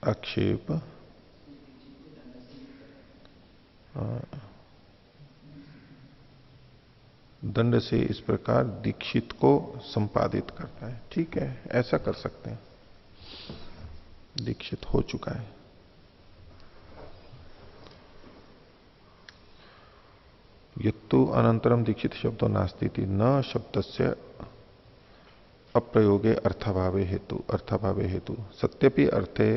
आक्षेप, दंड से इस प्रकार दीक्षित को संपादित करता है। ठीक है, ऐसा कर सकते हैं, दीक्षित हो चुका है। यत्तु अनंतरम दीक्षित शब्दो नास्ति न शब्दस्य अप्रयोगे अर्थभावे हेतु सत्यपि अर्थे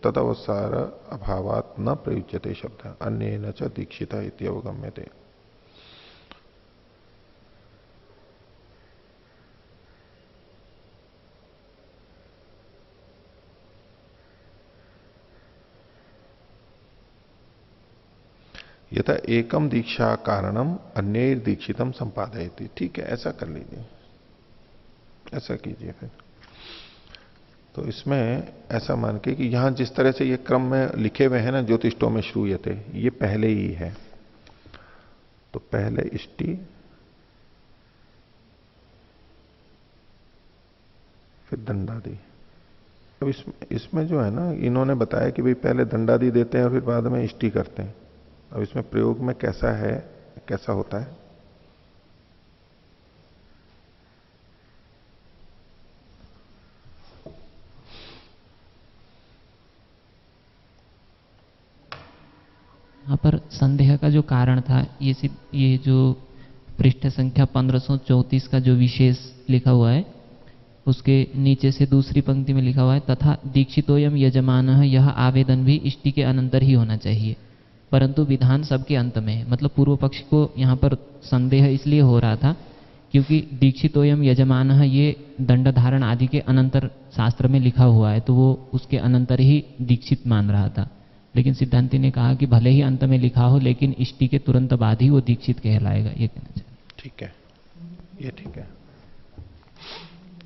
तदवसार अभावात् न प्रयुज्यते शब्द अन्येन च दीक्षिता इति अवगम्यते। यथा एकम दीक्षा कारणम अन्य दीक्षितम संपादयति। ठीक है, ऐसा कर लीजिए, ऐसा कीजिए फिर। तो इसमें ऐसा मान के कि यहां जिस तरह से ये क्रम में लिखे हुए हैं ना, ज्योतिष्टों में श्रूयते, ये पहले ही है। तो पहले इष्टि, फिर दंडादि। अब इसमें जो है ना, इन्होंने बताया कि भाई पहले दंडादि देते हैं और फिर बाद में इष्टि करते हैं। अब इसमें प्रयोग में कैसा है, कैसा होता है? पर संदेह का जो कारण था, ये जो पृष्ठ संख्या 1534 का जो विशेष लिखा हुआ है, उसके नीचे से दूसरी पंक्ति में लिखा हुआ है तथा दीक्षितोयम यजमानः, यह आवेदन भी इष्टि के अनंतर ही होना चाहिए, परंतु विधान सबके अंत में है। मतलब पूर्व पक्ष को यहाँ पर संदेह इसलिए हो रहा था क्योंकि दीक्षितोयम यजमानः ये दंड धारण आदि के अनंतर शास्त्र में लिखा हुआ है, तो वो उसके अनंतर ही दीक्षित मान रहा था। लेकिन सिद्धांति ने कहा कि भले ही अंत में लिखा हो लेकिन इष्टि के तुरंत बाद ही वो दीक्षित कहलाएगा, ये कहना चाहिए। ठीक है, ये ठीक है,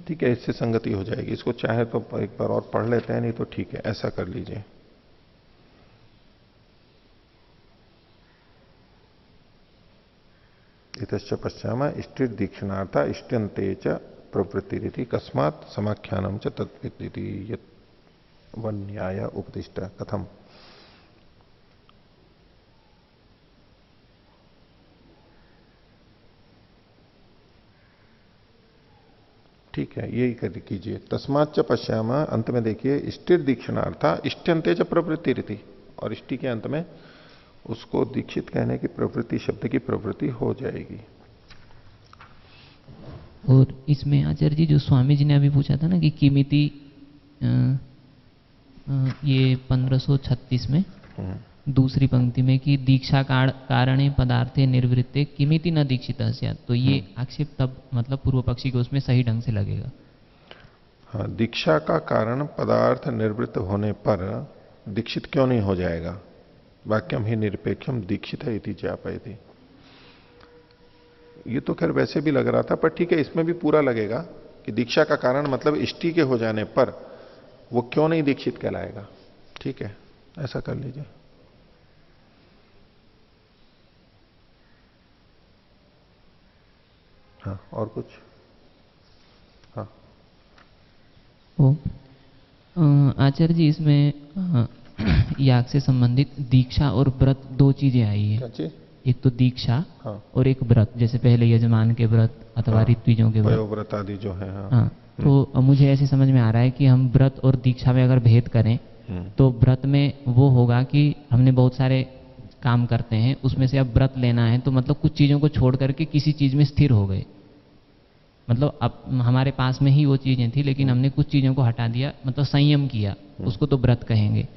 ठीक है, इससे संगति हो जाएगी। इसको चाहे तो एक बार और पढ़ लेते हैं, नहीं तो ठीक है, ऐसा कर लीजिए। इतश्च पश्चामा इष्टि दीक्षणार्था इष्टन्ते च प्रवृत्ति कस्मात् समाख्यानम च तद्विदिति यत् वन्याय उपदिष्ट कथम। ठीक है, यही कर कीजिए। तस्माच्च पश्यामा, अंत में देखिए, इष्टि दीक्षणार्था इष्टन्ते च प्रवृत्ति रीति, और इष्टि के अंत में उसको दीक्षित कहने की प्रवृत्ति, शब्द की प्रवृत्ति हो जाएगी। और इसमें आचार्य जी जो स्वामी जी ने अभी पूछा था ना कि किमिति, ये 1536 में दूसरी पंक्ति में कि दीक्षा कारणे पदार्थे निर्वृत्ते किमिति न दीक्षित स्यात्, तो ये आक्षेप तब मतलब पूर्व पक्षी को उसमें सही ढंग से लगेगा। हाँ, दीक्षा का कारण पदार्थ निर्वृत्त होने पर दीक्षित क्यों नहीं हो जाएगा? वाक्यम ही निरपेक्षम दीक्षित है इति ज्ञापयति। ये तो खैर वैसे भी लग रहा था, पर ठीक है, इसमें भी पूरा लगेगा कि दीक्षा का कारण मतलब इष्टि के हो जाने पर वो क्यों नहीं दीक्षित कहलाएगा। ठीक है, ऐसा कर लीजिए। हाँ, और कुछ? हाँ, आचार्य जी इसमें याग से संबंधित दीक्षा और व्रत दो चीजें आई है। एक तो दीक्षा, हाँ, और एक व्रत, जैसे पहले यजमान के व्रत अथवा हाँ, ऋत्विजों के व्रत आदि जो है। हाँ, हाँ, तो मुझे ऐसे समझ में आ रहा है कि हम व्रत और दीक्षा में अगर भेद करें तो व्रत में वो होगा कि हमने बहुत सारे काम करते हैं, उसमें से अब व्रत लेना है तो मतलब कुछ चीजों को छोड़ करके किसी चीज में स्थिर हो गए। मतलब अब हमारे पास में ही वो चीजें थी लेकिन हमने कुछ चीजों को हटा दिया, मतलब संयम किया, उसको तो व्रत कहेंगे।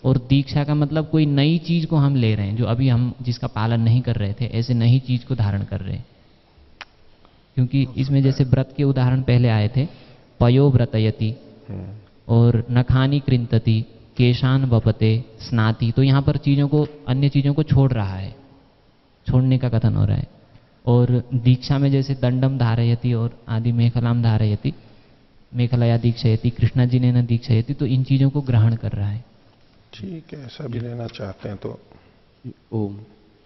और दीक्षा का मतलब कोई नई चीज को हम ले रहे हैं जो अभी हम जिसका पालन नहीं कर रहे थे, ऐसे नई चीज को धारण कर रहे हैं। क्योंकि इसमें जैसे व्रत के उदाहरण पहले आए थे, पयो व्रतयति और नखानी कृंतति, केशान वपते, स्नाति, तो यहाँ पर चीजों को, अन्य चीजों को छोड़ रहा है, छोड़ने का कथन हो रहा है। और दीक्षा में जैसे दंडम धारयति और आदि मेखलाम धारयति, मेखलया दीक्षयति, कृष्णा जी ने न दीक्षयति, तो इन चीजों को ग्रहण कर रहा है। ठीक है, ऐसा भी लेना चाहते हैं तो ओम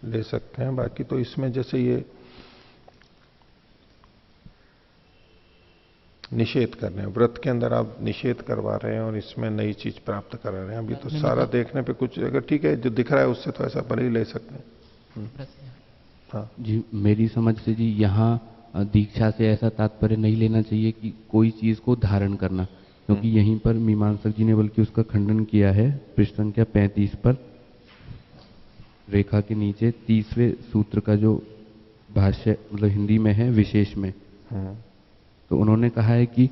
ले सकते हैं। बाकी तो इसमें जैसे ये निषेध कर रहे हैं, व्रत के अंदर आप निषेध करवा रहे हैं और इसमें नई चीज प्राप्त करा रहे हैं। अभी तो सारा देखने पे कुछ, अगर ठीक है जो दिख रहा है उससे तो ऐसा पर ही ले सकते हैं। हाँ जी, मेरी समझ से जी यहाँ दीक्षा से ऐसा तात्पर्य नहीं लेना चाहिए कि कोई चीज को धारण करना, क्योंकि यहीं पर मीमांसक जी ने बल्कि उसका खंडन किया है पृष्ठ संख्या 35 पर, रेखा के नीचे 30वें सूत्र का जो भाष्य मतलब हिंदी में है विशेष में, तो उन्होंने कहा है कि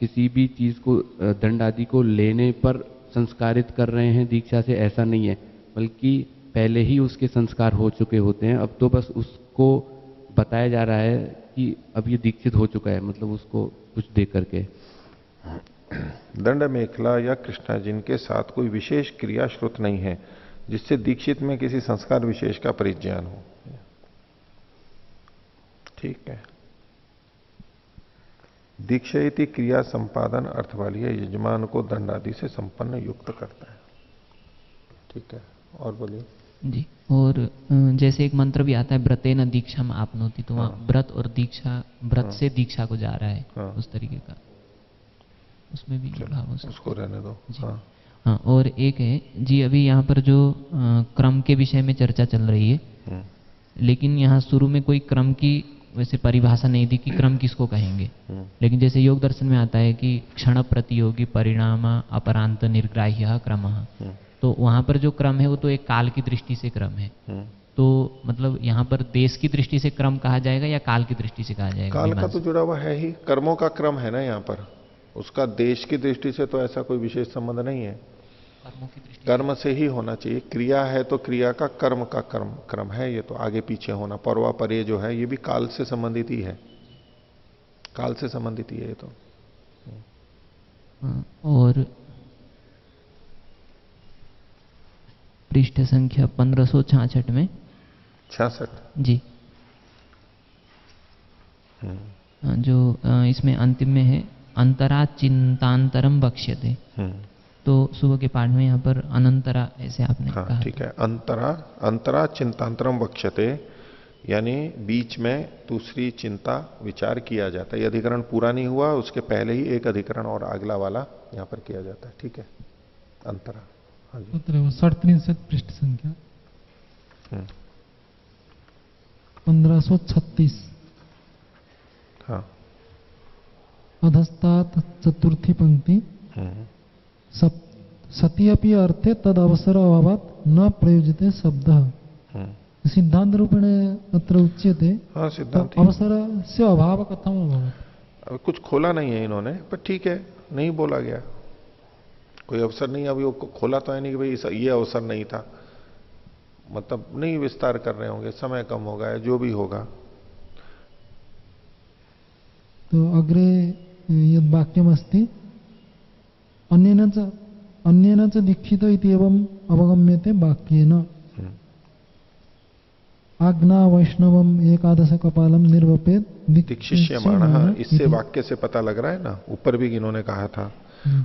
किसी भी चीज को दंड आदि को लेने पर संस्कारित कर रहे हैं दीक्षा से, ऐसा नहीं है, बल्कि पहले ही उसके संस्कार हो चुके होते हैं, अब तो बस उसको बताया जा रहा है कि अब ये दीक्षित हो चुका है, मतलब उसको कुछ दे करके। दंड मेखला या कृष्णा जिनके साथ कोई विशेष क्रिया श्रुत नहीं है जिससे दीक्षित में किसी संस्कार विशेष का परिज्ञान हो। ठीक है, दीक्षयति क्रिया संपादन अर्थ वाली है, यजमान को दंड आदि से संपन्न युक्त करता है। ठीक है, और बोलिए जी। और जैसे एक मंत्र भी आता है व्रतेन दीक्षाम आपनोति, तो वहाँ व्रत और दीक्षा, व्रत से दीक्षा को जा रहा है, उस तरीके का उसमें भी भाव हो सकता है। उसको रहने दो। हाँ, और एक है जी, अभी यहाँ पर जो क्रम के विषय में चर्चा चल रही है, लेकिन यहाँ शुरू में कोई क्रम की वैसे परिभाषा नहीं दी कि क्रम किसको कहेंगे, लेकिन जैसे योग दर्शन में आता है कि क्षण प्रतियोगी परिणाम अपरांत निर्ग्राह्य क्रमः, तो वहाँ पर जो क्रम है वो तो एक काल की दृष्टि से क्रम है। तो मतलब यहाँ पर देश की दृष्टि से क्रम कहा जाएगा या काल की दृष्टि से कहा जाएगा? काल का तो जुड़ा हुआ है ही, कर्मों का क्रम है ना यहाँ पर, उसका देश की दृष्टि से तो ऐसा कोई विशेष संबंध नहीं है। कर्मों की दृष्टि कर्म से ही होना चाहिए। क्रिया है तो क्रिया का कर्म का क्रम है, ये तो आगे पीछे होना। पर्वा परे जो है ये भी काल से संबंधित ही है, काल से संबंधित ही है ये तो। और पृष्ठ संख्या 1566 में 66 जी, जो इसमें अंतिम में है अंतरा चिंतांतरम बक्ष्यते, तो सुबह के पाठ में यहाँ पर अनंतरा ऐसे आपने कहा। ठीक है, अंतरा चिंतांतरम बक्ष्यते, यानी बीच में दूसरी चिंता विचार किया जाता है। ये अधिकरण पूरा नहीं हुआ, उसके पहले ही एक अधिकरण और अगला वाला यहाँ पर किया जाता है। ठीक है, अंतरा। हाँ जी, 63 पृष्ठ संख्या 1536। हाँ, अधस्तात् चतुर्थी पंक्ति सती अपि अर्थे तद अवसर अभावात् न प्रयोजिते शब्दः सिद्धांत रूपेण अत्र उच्यते। हाँ, सिद्धांत अवसर से अभाव कथम अभवत्? अब कुछ खोला नहीं है इन्होंने, पर ठीक है, नहीं बोला गया, कोई अवसर नहीं। अभी वो खोला तो है नहीं कि भाई ये अवसर नहीं था, मतलब नहीं विस्तार कर रहे होंगे, समय कम होगा या जो भी होगा। तो अग्रे यद वाक्यमस्ति अन्येन च दीक्षित इति एवं अवगम्यते वाक्येन आज्ञा वैष्णवम एकादश कपालम निर्वपेद दीक्षिष्यमाणः। इससे वाक्य से पता लग रहा है ना, ऊपर भी इन्होंने कहा था,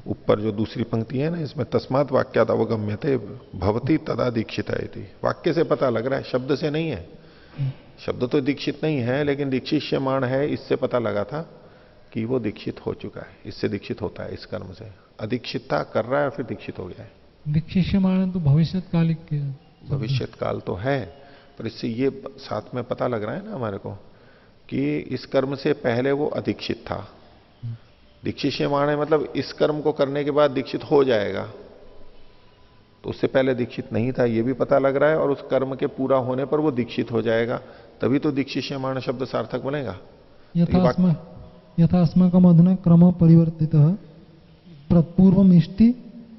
ऊपर जो दूसरी पंक्ति है ना, इसमें तस्मात् वाक्यात् अवगम्यते भवति तदा दीक्षित है, वाक्य से पता लग रहा है, शब्द से नहीं है। शब्द तो दीक्षित नहीं है, लेकिन दीक्षिष्यमाण है, इससे पता लगा था कि वो दीक्षित हो चुका है, इससे दीक्षित होता है, इस कर्म से। अदीक्षित था, कर रहा है, फिर दीक्षित हो गया है। दीक्षिष्यमाण तो भविष्यत्कालिक, भविष्यत्काल तो है, पर इससे ये साथ में पता लग रहा है ना हमारे को कि इस कर्म से पहले वो अदीक्षित था। दीक्षिष्यमाण है मतलब इस कर्म को करने के बाद दीक्षित हो जाएगा, तो उससे पहले दीक्षित नहीं था, ये भी पता लग रहा है। और उस कर्म के पूरा होने पर वो दीक्षित हो जाएगा, तभी तो दीक्षिष्यमाण शब्द सार्थक बनेगा। यथा अस्माकम अधुना क्रम परिवर्तितः पूर्वम इष्टि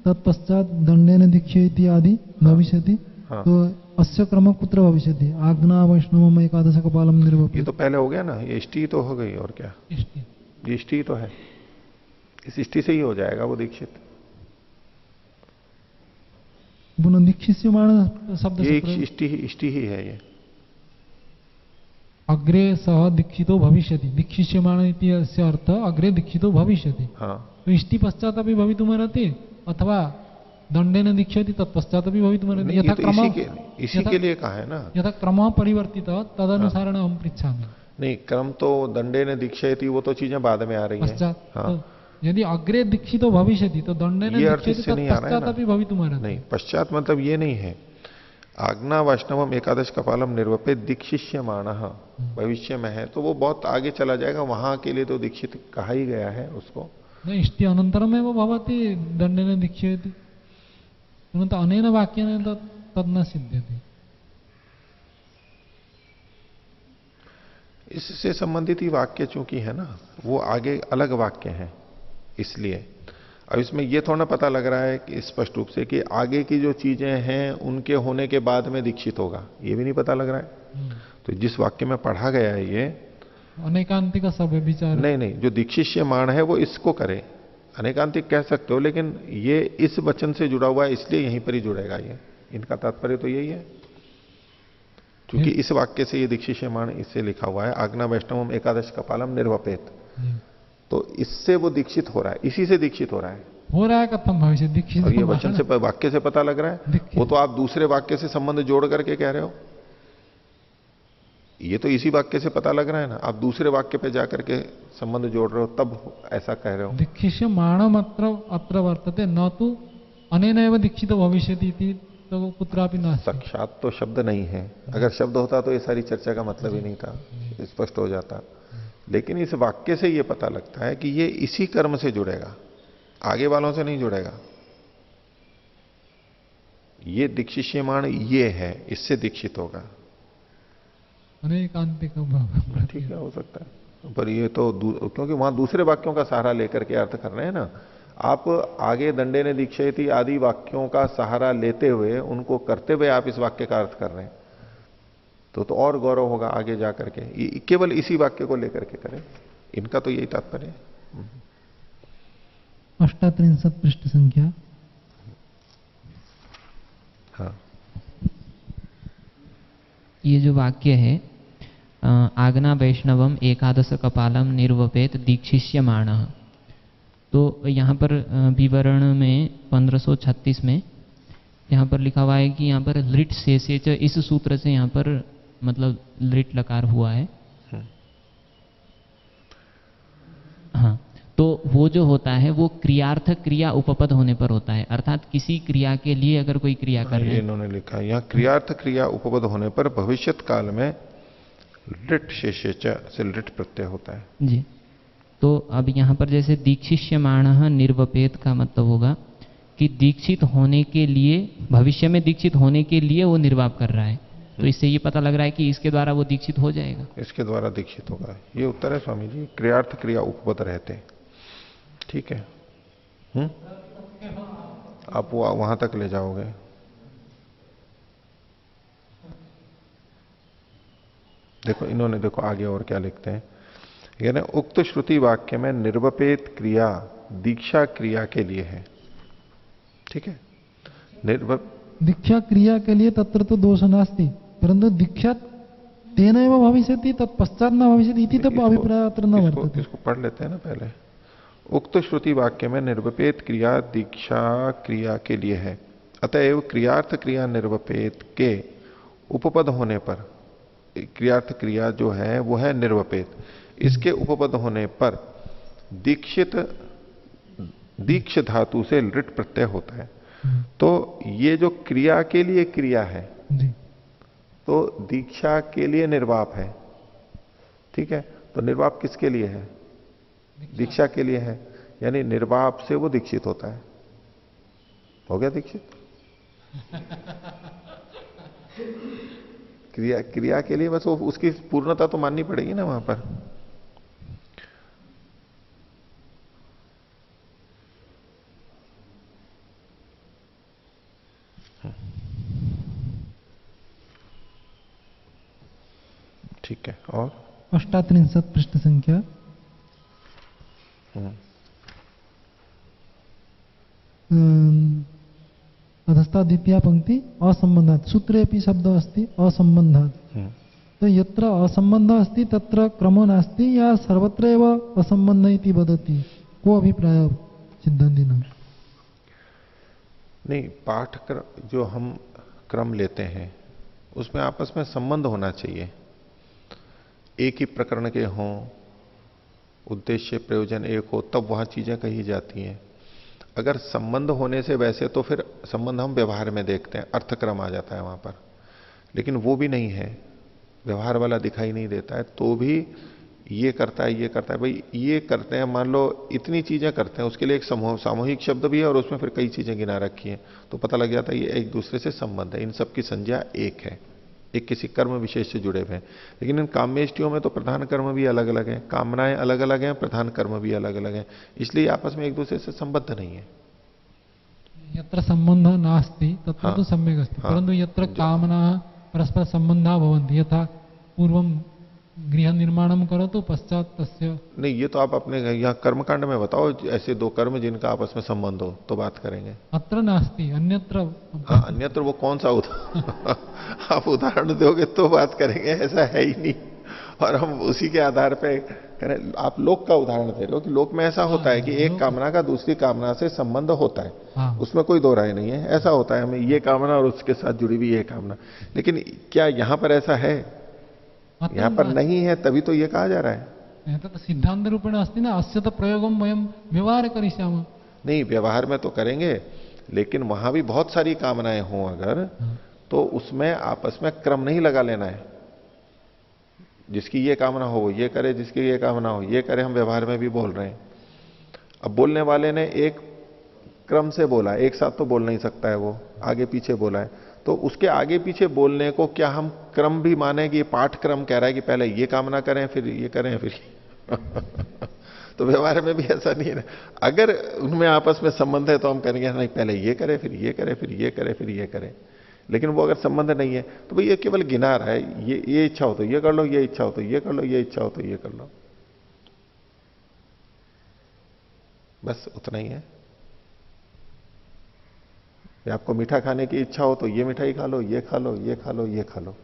तत्पश्चात दंडेन दीक्षेति आदि भविष्यति। हाँ। तो अस्य क्रम कुत्र भविष्यति? आज्ञा वैष्णवम एकादश कपालम निर्वपेद। ये तो पहले हो गया ना, ये इष्टि तो हो गई, और क्या, ये इष्टि तो है, इस इष्टि से ही हो जाएगा वो दीक्षित। दीक्षिष्यमाण शब्द ये इष्टि ही है ये। अग्रे सह दीक्षितो भविष्यति, दीक्षिष्यमाण इति अस्य अर्थ अग्रे दीक्षितो भविष्यति। हाँ, तो इष्टि पश्चात अपि भवितुमर्हति अथवा दंडेन दीक्षति तत्पश्चात अपि भवितुमर्हति। यथा क्रम, इसी के लिए कहा है ना, यथा क्रम परिवर्तित तदनुसारेण अहं पृच्छामि। नहीं, क्रम तो दंडेन दीक्षयति, वो तो चीजें बाद में आ रही हैं। पश्चात हाँ, तो यदि अग्रे दीक्षितो भविष्यति तो दंडेन दीक्षति तत्पश्चात अपि भवितुमर्हति। नहीं, पश्चात मतलब ये नहीं है। आज्ञा वैष्णवम एकादश कपालम निर्वपेद दीक्षिष्यमाणः भविष्य में है, तो वो बहुत आगे चला जाएगा, वहां के लिए तो दीक्षित कहा ही गया है उसको। न इष्टि अनंतरमेव भवति दंडेन दीक्षयति, परन्तु अनेन वाक्येन तद् न सिद्ध्यति। इससे संबंधित ही वाक्य चूंकि है ना, वो आगे अलग वाक्य है, इसलिए अब इसमें यह थोड़ा पता लग रहा है कि स्पष्ट रूप से कि आगे की जो चीजें हैं उनके होने के बाद में दीक्षित होगा, ये भी नहीं पता लग रहा है। तो जिस वाक्य में पढ़ा गया है ये अनेकांतिक सब विचार, नहीं, जो दीक्षिष्यमाण है वो इसको करे, अनेकांतिक कह सकते हो, लेकिन ये इस वचन से जुड़ा हुआ है, इसलिए यहीं पर ही जुड़ेगा ये। इनका तात्पर्य तो यही है, क्योंकि इस वाक्य से ये दीक्षिष्यमाण इससे लिखा हुआ है, आज्ञा वैष्णवम एकादश कपालम निर्वपेत, तो इससे वो दीक्षित हो रहा है, इसी से दीक्षित हो रहा है कथम भविष्य दीक्षित। और ये वचन से वाक्य से पता लग रहा है, वो तो आप दूसरे वाक्य से संबंध जोड़ करके कह रहे हो, ये तो इसी वाक्य से पता लग रहा है ना, आप दूसरे वाक्य पे जाकर के संबंध जोड़ रहे हो तब ऐसा कह रहे हो। दीक्षिष्यमाणम अत्र वर्तते न तो अनेनैव दीक्षित भविष्यति इति, तो कुत्रापि न। साक्षात तो शब्द नहीं है, अगर शब्द होता तो ये सारी चर्चा का मतलब ही नहीं था, स्पष्ट हो जाता। लेकिन इस वाक्य से ये पता लगता है कि ये इसी कर्म से जुड़ेगा, आगे वालों से नहीं जुड़ेगा। ये दीक्षिष्यमाण ये है, इससे दीक्षित होगा। अनेकांतिक ठीक है, हो सकता है, पर ये तो क्योंकि वहां दूसरे वाक्यों का सहारा लेकर के अर्थ कर रहे हैं ना। आप आगे दंडे ने दीक्षेति आदि वाक्यों का सहारा लेते हुए, उनको करते हुए आप इस वाक्य का अर्थ कर रहे हैं, तो और गौरव होगा आगे जाकर के। केवल इसी वाक्य को लेकर के करें, इनका तो यही तात्पर्य है। 38 पृष्ठ संख्या। हाँ, ये जो वाक्य है, आगना वैष्णवम एकादश कपालम निर्वपेत दीक्षिष्यमाण, तो यहाँ पर विवरण में 1536 में यहाँ पर लिखा हुआ है कि यहाँ पर लिट शेषेच, इस सूत्र से यहाँ पर मतलब लिट लकार हुआ है। हाँ, तो वो जो होता है वो क्रियार्थ क्रिया उपपद होने पर होता है, अर्थात किसी क्रिया के लिए अगर कोई क्रिया कर रहे हैं, इन्होंने लिखा है यहाँ क्रियार्थ क्रिया उपपद होने पर भविष्यत काल में लिट शेषेच से लिट प्रत्यय होता है जी। तो अब यहाँ पर जैसे दीक्षिष्यमाण निर्वपेत का मतलब होगा कि दीक्षित होने के लिए, भविष्य में दीक्षित होने के लिए वो निर्वाप कर रहा है, तो इससे ये पता लग रहा है कि इसके द्वारा वो दीक्षित हो जाएगा, इसके द्वारा दीक्षित होगा। ये उत्तर है स्वामी जी, क्रियार्थ क्रिया उपपद रहते। ठीक है, आप वहां तक ले जाओगे। देखो इन्होंने, देखो आगे और क्या लिखते हैं, यानी उक्त श्रुति वाक्य में निर्वपेत क्रिया दीक्षा क्रिया के लिए है। ठीक है, दीक्षा क्रिया के लिए तत्र तो दोष नास्ति, परंतु दीक्षा तेनैव भविष्यति तत्पश्चात् न भविष्यति इति तब अभिप्राय अत्र न वर्तते। इसको पढ़ लेते हैं ना पहले। उक्त श्रुति वाक्य में निर्वपेत क्रिया दीक्षा क्रिया के लिए है, अतएव क्रियार्थ क्रिया निर्वपेत के उपपद होने पर, क्रियार्थ क्रिया जो है वो है निर्वपेत, इसके उपपद होने पर दीक्षित दीक्ष धातु से लिट प्रत्यय होता है। तो ये जो क्रिया के लिए क्रिया है, तो दीक्षा के लिए निर्वाप है। ठीक है, तो निर्वाप किसके लिए है? दीक्षा के लिए है, यानी निर्वाप से वो दीक्षित होता है। हो गया दीक्षित। क्रिया के लिए बस वो उसकी पूर्णता तो माननी पड़ेगी ना वहां पर। ठीक है, और 38 पृष्ठ संख्या। अधस्ता द्वितीया पंक्ति असंबंधात, सूत्रे भी शब्द अस्ति असंबंधात। तो यत्र असंबंध अस्ति तत्र क्रमो नास्ति या सर्वत्र एव असंबंध इति वदति, को अभिप्राय सिद्धांतिना? नहीं, पाठ जो हम क्रम लेते हैं उसमें आपस में संबंध होना चाहिए, एक ही प्रकरण के हों, उद्देश्य प्रयोजन एक हो, तब वहां चीजें कही जाती हैं। अगर संबंध होने से वैसे तो फिर संबंध हम व्यवहार में देखते हैं, अर्थक्रम आ जाता है वहां पर, लेकिन वो भी नहीं है, व्यवहार वाला दिखाई नहीं देता है, तो भी ये करता है, ये करता है, भाई ये करते हैं, मान लो इतनी चीजें करते हैं, उसके लिए एक सामूहिक शब्द भी है और उसमें फिर कई चीजें गिना रखी हैं, तो पता लग जाता है ये एक दूसरे से संबंध है, इन सबकी संज्ञा एक है, एक किसी कर्म विशेष से जुड़े हुए हैं। लेकिन इन काम्येष्टियों में तो प्रधान कर्म भी अलग अलग हैं, कामनाएं अलग अलग हैं, प्रधान कर्म भी अलग अलग हैं, इसलिए आपस में एक दूसरे से संबद्ध नहीं है। यत्र संबंध नास्ति तत्र तो सम्यक् अस्ति, परंतु यत्र कामना परस्पर संबंधा भवन्ति, यथा पूर्वम गृह निर्माणम करो तो पश्चात तस्य। नहीं, ये तो आप अपने यहाँ कर्मकांड में बताओ ऐसे दो कर्म जिनका आपस में संबंध हो, तो बात करेंगे। अत्र नास्ति, अन्यत्र। हाँ, अन्यत्र वो कौन सा आप उदाहरण दोगे तो बात करेंगे, ऐसा है ही नहीं। और हम उसी के आधार पे करें, आप लोक का उदाहरण दे रहे हो कि लोक में ऐसा होता है कि एक कामना का दूसरी कामना से संबंध होता है, उसमें कोई दो राय नहीं है, ऐसा होता है, हमें ये कामना और उसके साथ जुड़ी हुई ये कामना। लेकिन क्या यहां पर ऐसा है? यहां पर नहीं है, तभी तो ये कहा जा रहा है। तो सिद्धांत रूपेण अस्ति ना, अस्य तो प्रयोगम वयम व्यवहार करिष्यामः। नहीं, व्यवहार में तो करेंगे, लेकिन वहां भी बहुत सारी कामनाएं हों अगर, तो उसमें आपस में क्रम नहीं लगा लेना है। जिसकी ये कामना हो वो ये करे, जिसकी ये कामना हो ये करे, हम व्यवहार में भी बोल रहे हैं। अब बोलने वाले ने एक क्रम से बोला है, एक साथ तो बोल नहीं सकता है, वो आगे पीछे बोला है। तो उसके आगे पीछे बोलने को क्या हम क्रम भी माने कि ये पाठ क्रम कह रहा है कि पहले ये कामना करें फिर ये करें फिर तो व्यवहार में भी ऐसा नहीं है। अगर उनमें आपस में संबंध है तो हम कहेंगे नहीं पहले ये करें फिर ये करें फिर ये करें फिर ये करें। लेकिन वो अगर संबंध नहीं है तो भाई ये केवल गिना रहा है, ये इच्छा हो तो ये कर लो, ये इच्छा हो तो ये कर लो, ये इच्छा हो तो ये कर लो, बस उतना ही है। आपको मीठा खाने की इच्छा हो तो ये मिठाई खा लो, ये खा लो, ये खा लो, ये खा लो,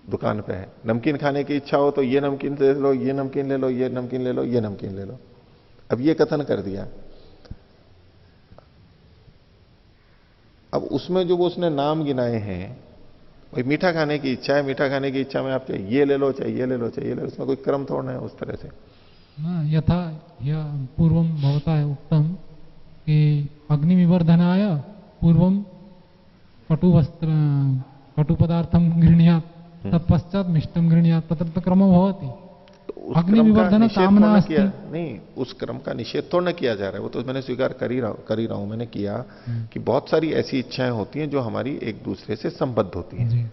दुकान पे है। नमकीन खाने की इच्छा हो तो ये नमकीन ले लो, ये नमकीन ले लो, ये नमकीन ले लो, ये नमकीन ले लो। अब ये कथन कर दिया। अब उसमें जो वो उसने नाम गिनाए हैं, भाई मीठा खाने की इच्छा है, मीठा खाने की इच्छा में आप चाहे ये ले लो, चाहे ये ले लो, चाहे ये ले लो, उसमें कोई क्रम थोड़ा है उस तरह से। यथा पूर्वम भवता उक्तम कि अग्निविवर्धनाय पूर्वम कटु पदार्थम गृह्णात तत्पश्चात मिष्टम गृह्णात तत्र क्रमो भवति। अग्निविवर्धन कामना अस्ति, नहीं, उस क्रम का निषेध थोड़ा न किया जा रहा है, वो तो मैंने स्वीकार कर ही रहा हूं, मैंने किया कि बहुत सारी ऐसी इच्छाएं होती हैं जो हमारी एक दूसरे से संबद्ध होती हैं।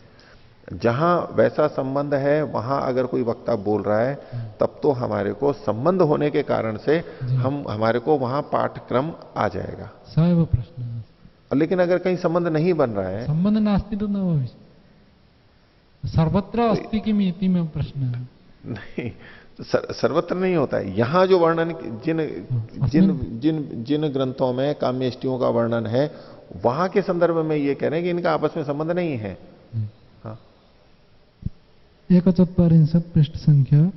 जहां वैसा संबंध है वहां अगर कोई वक्ता बोल रहा है तब तो हमारे को संबंध होने के कारण से हमारे को वहां पाठक्रम आ जाएगा। सैव प्रश्न। लेकिन अगर कहीं संबंध नहीं बन रहा है, संबंध नास्ति तो न भविष्य सर्वत्र अस्ति किम इति में प्रश्न है। नहीं, सर्वत्र नहीं होता है। यहां जो वर्णन जिन ग्रंथों में काम्येष्टियों का वर्णन है वहां के संदर्भ में ये कह रहे हैं कि इनका आपस में संबंध नहीं है। हाँ, 141 पृष्ठ संख्या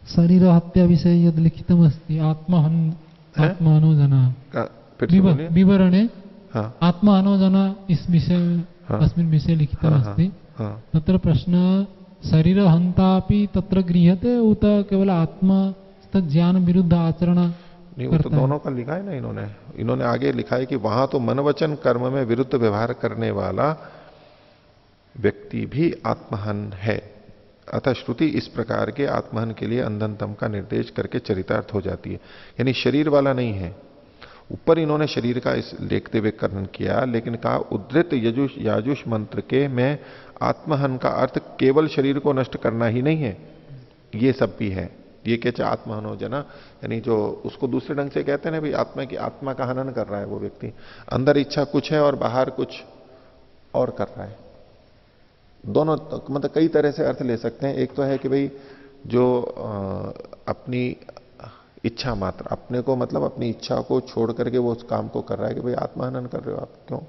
शरीर हत्या विषय यद लिखितम अस्ति आत्मानो जना विवरणे आत्मानो जना इस विषय अस्मिन् विषय लिखितम अस्ति तत्र प्रश्न शरीर हंतापि तत्र गृह्यते उत केवल आत्मा ज्ञान विरुद्ध आचरण नहीं, वो तो दोनों का लिखा है ना इन्होंने आगे लिखा है कि वहां तो मन वचन कर्म में विरुद्ध व्यवहार करने वाला व्यक्ति भी आत्महन है। अतः श्रुति इस प्रकार के आत्महन के लिए अंधनतम का निर्देश करके चरितार्थ हो जाती है, यानी शरीर वाला नहीं है। ऊपर इन्होंने शरीर का इस लेखते हुए कर्णन किया, लेकिन कहा उद्धृत याजुष मंत्र के में आत्महन का अर्थ केवल शरीर को नष्ट करना ही नहीं है, ये सब भी है। ये कहते आत्महनो जना, यानी जो उसको दूसरे ढंग से कहते हैं ना भाई आत्मा का हनन कर रहा है वो व्यक्ति, अंदर इच्छा कुछ है और बाहर कुछ और कर रहा है। दोनों मतलब कई तरह से अर्थ ले सकते हैं। एक तो है कि भाई जो अपनी इच्छा मात्र, अपने को मतलब अपनी इच्छा को छोड़ करके वो उस काम को कर रहा है कि भाई आत्महनन कर रहे हो आप, क्यों?